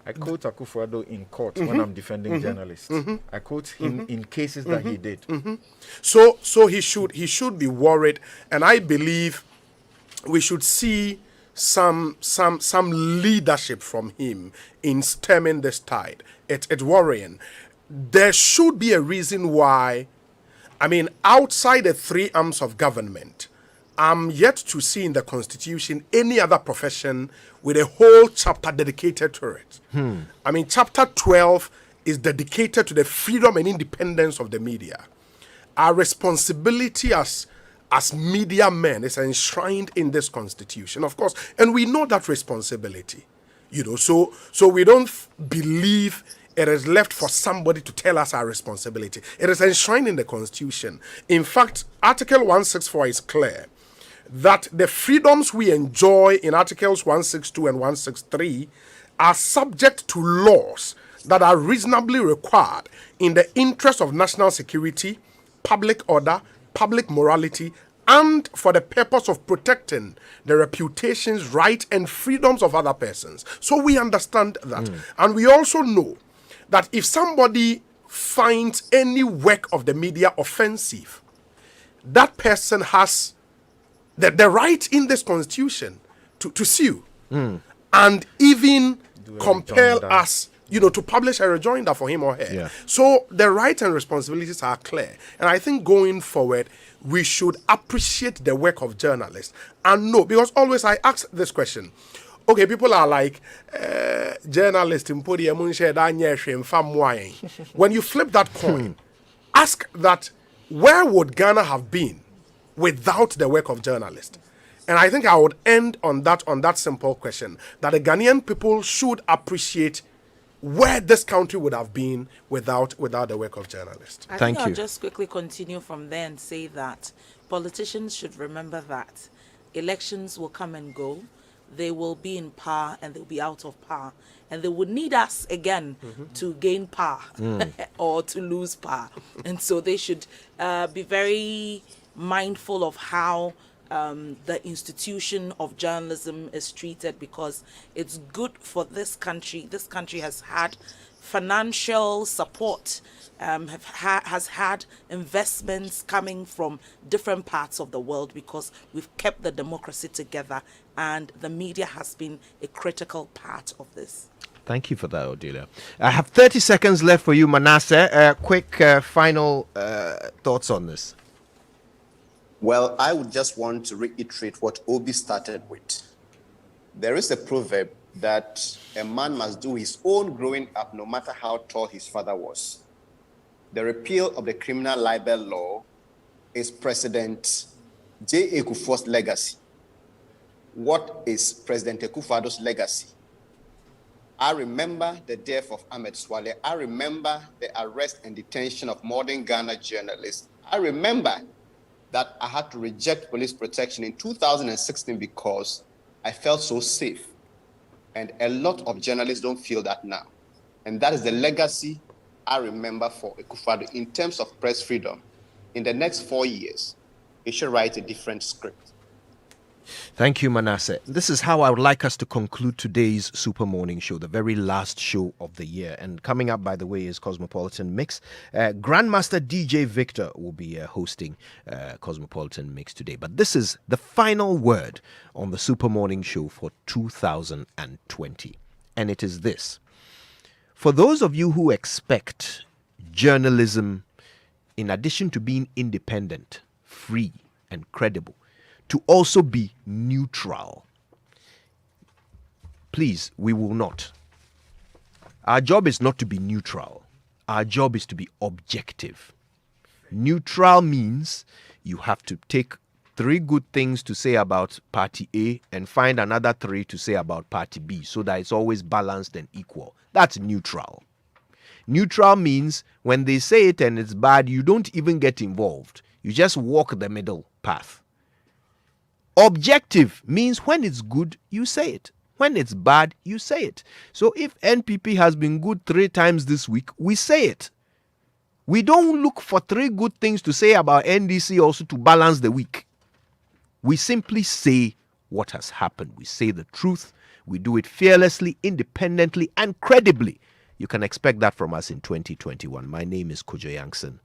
I quote Akufo-Addo in court when I'm defending journalists. I quote him in cases that he did. So he should be worried, and I believe we should see some leadership from him in stemming this tide. It's worrying. There should be a reason why. I mean, outside the three arms of government, I'm yet to see in the Constitution any other profession with a whole chapter dedicated to it. I mean, chapter 12 is dedicated to the freedom and independence of the media. Our responsibility as media men is enshrined in this Constitution, of course, and we know that responsibility. You know, so we don't believe it is left for somebody to tell us our responsibility. It is enshrined in the Constitution. In fact, Article 164 is clear that the freedoms we enjoy in Articles 162 and 163 are subject to laws that are reasonably required in the interest of national security, public order, public morality, and for the purpose of protecting the reputations, rights, and freedoms of other persons. So we understand that. And we also know that if somebody finds any work of the media offensive, that person has the right in this Constitution to sue and even compel us, to publish a rejoinder for him or her. Yeah. So the rights and responsibilities are clear. And I think going forward, we should appreciate the work of journalists and know, because always I ask this question. Okay, people are like, journalists in podium. When you flip that coin, ask that, where would Ghana have been without the work of journalists? And I think I would end on that simple question, that the Ghanaian people should appreciate where this country would have been without the work of journalists. I think I'll just quickly continue from there and say that politicians should remember that elections will come and go. They will be in power and they'll be out of power. And they would need us again to gain power or to lose power. And so they should be very mindful of how the institution of journalism is treated, because it's good for this country. This country has had financial support, has had investments coming from different parts of the world, because we've kept the democracy together, and the media has been a critical part of this. Thank you for that, Odelia. I have 30 seconds left for you, Manasseh. Quick final thoughts on this. Well, I would just want to reiterate what Obi started with. There is a proverb that a man must do his own growing up no matter how tall his father was. The repeal of the criminal libel law is President J. Ekufuor's legacy. What is President Ekufuor's legacy? I remember the death of Ahmed Swale. I remember the arrest and detention of modern Ghana journalists. I remember that I had to reject police protection in 2016 because I felt so safe. And a lot of journalists don't feel that now. And that is the legacy I remember for Ekufuor in terms of press freedom. In the next 4 years, he should write a different script. Thank you, Manasseh. This is how I would like us to conclude today's Super Morning Show, the very last show of the year. And coming up, by the way, is Cosmopolitan Mix. Grandmaster DJ Victor will be hosting Cosmopolitan Mix today. But this is the final word on the Super Morning Show for 2020. And it is this. For those of you who expect journalism, in addition to being independent, free, and credible, to also be neutral, please, we will not. Our job is not to be neutral. Our job is to be objective. Neutral means you have to take 3 good things to say about party A and find another 3 to say about party B, so that it's always balanced and equal. That's neutral. Neutral means when they say it and it's bad, you don't even get involved. You just walk the middle path. Objective means when it's good, you say it. When it's bad, you say it. So if NPP has been good 3 times this week, we say it. We don't look for 3 good things to say about NDC also to balance the week. We simply say what has happened. We say the truth. We do it fearlessly, independently, and credibly. You can expect that from us in 2021. My name is Kojo Yankson.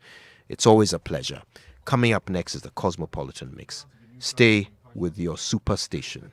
It's always a pleasure. Coming up next is the Cosmopolitan Mix. Stay with your superstation.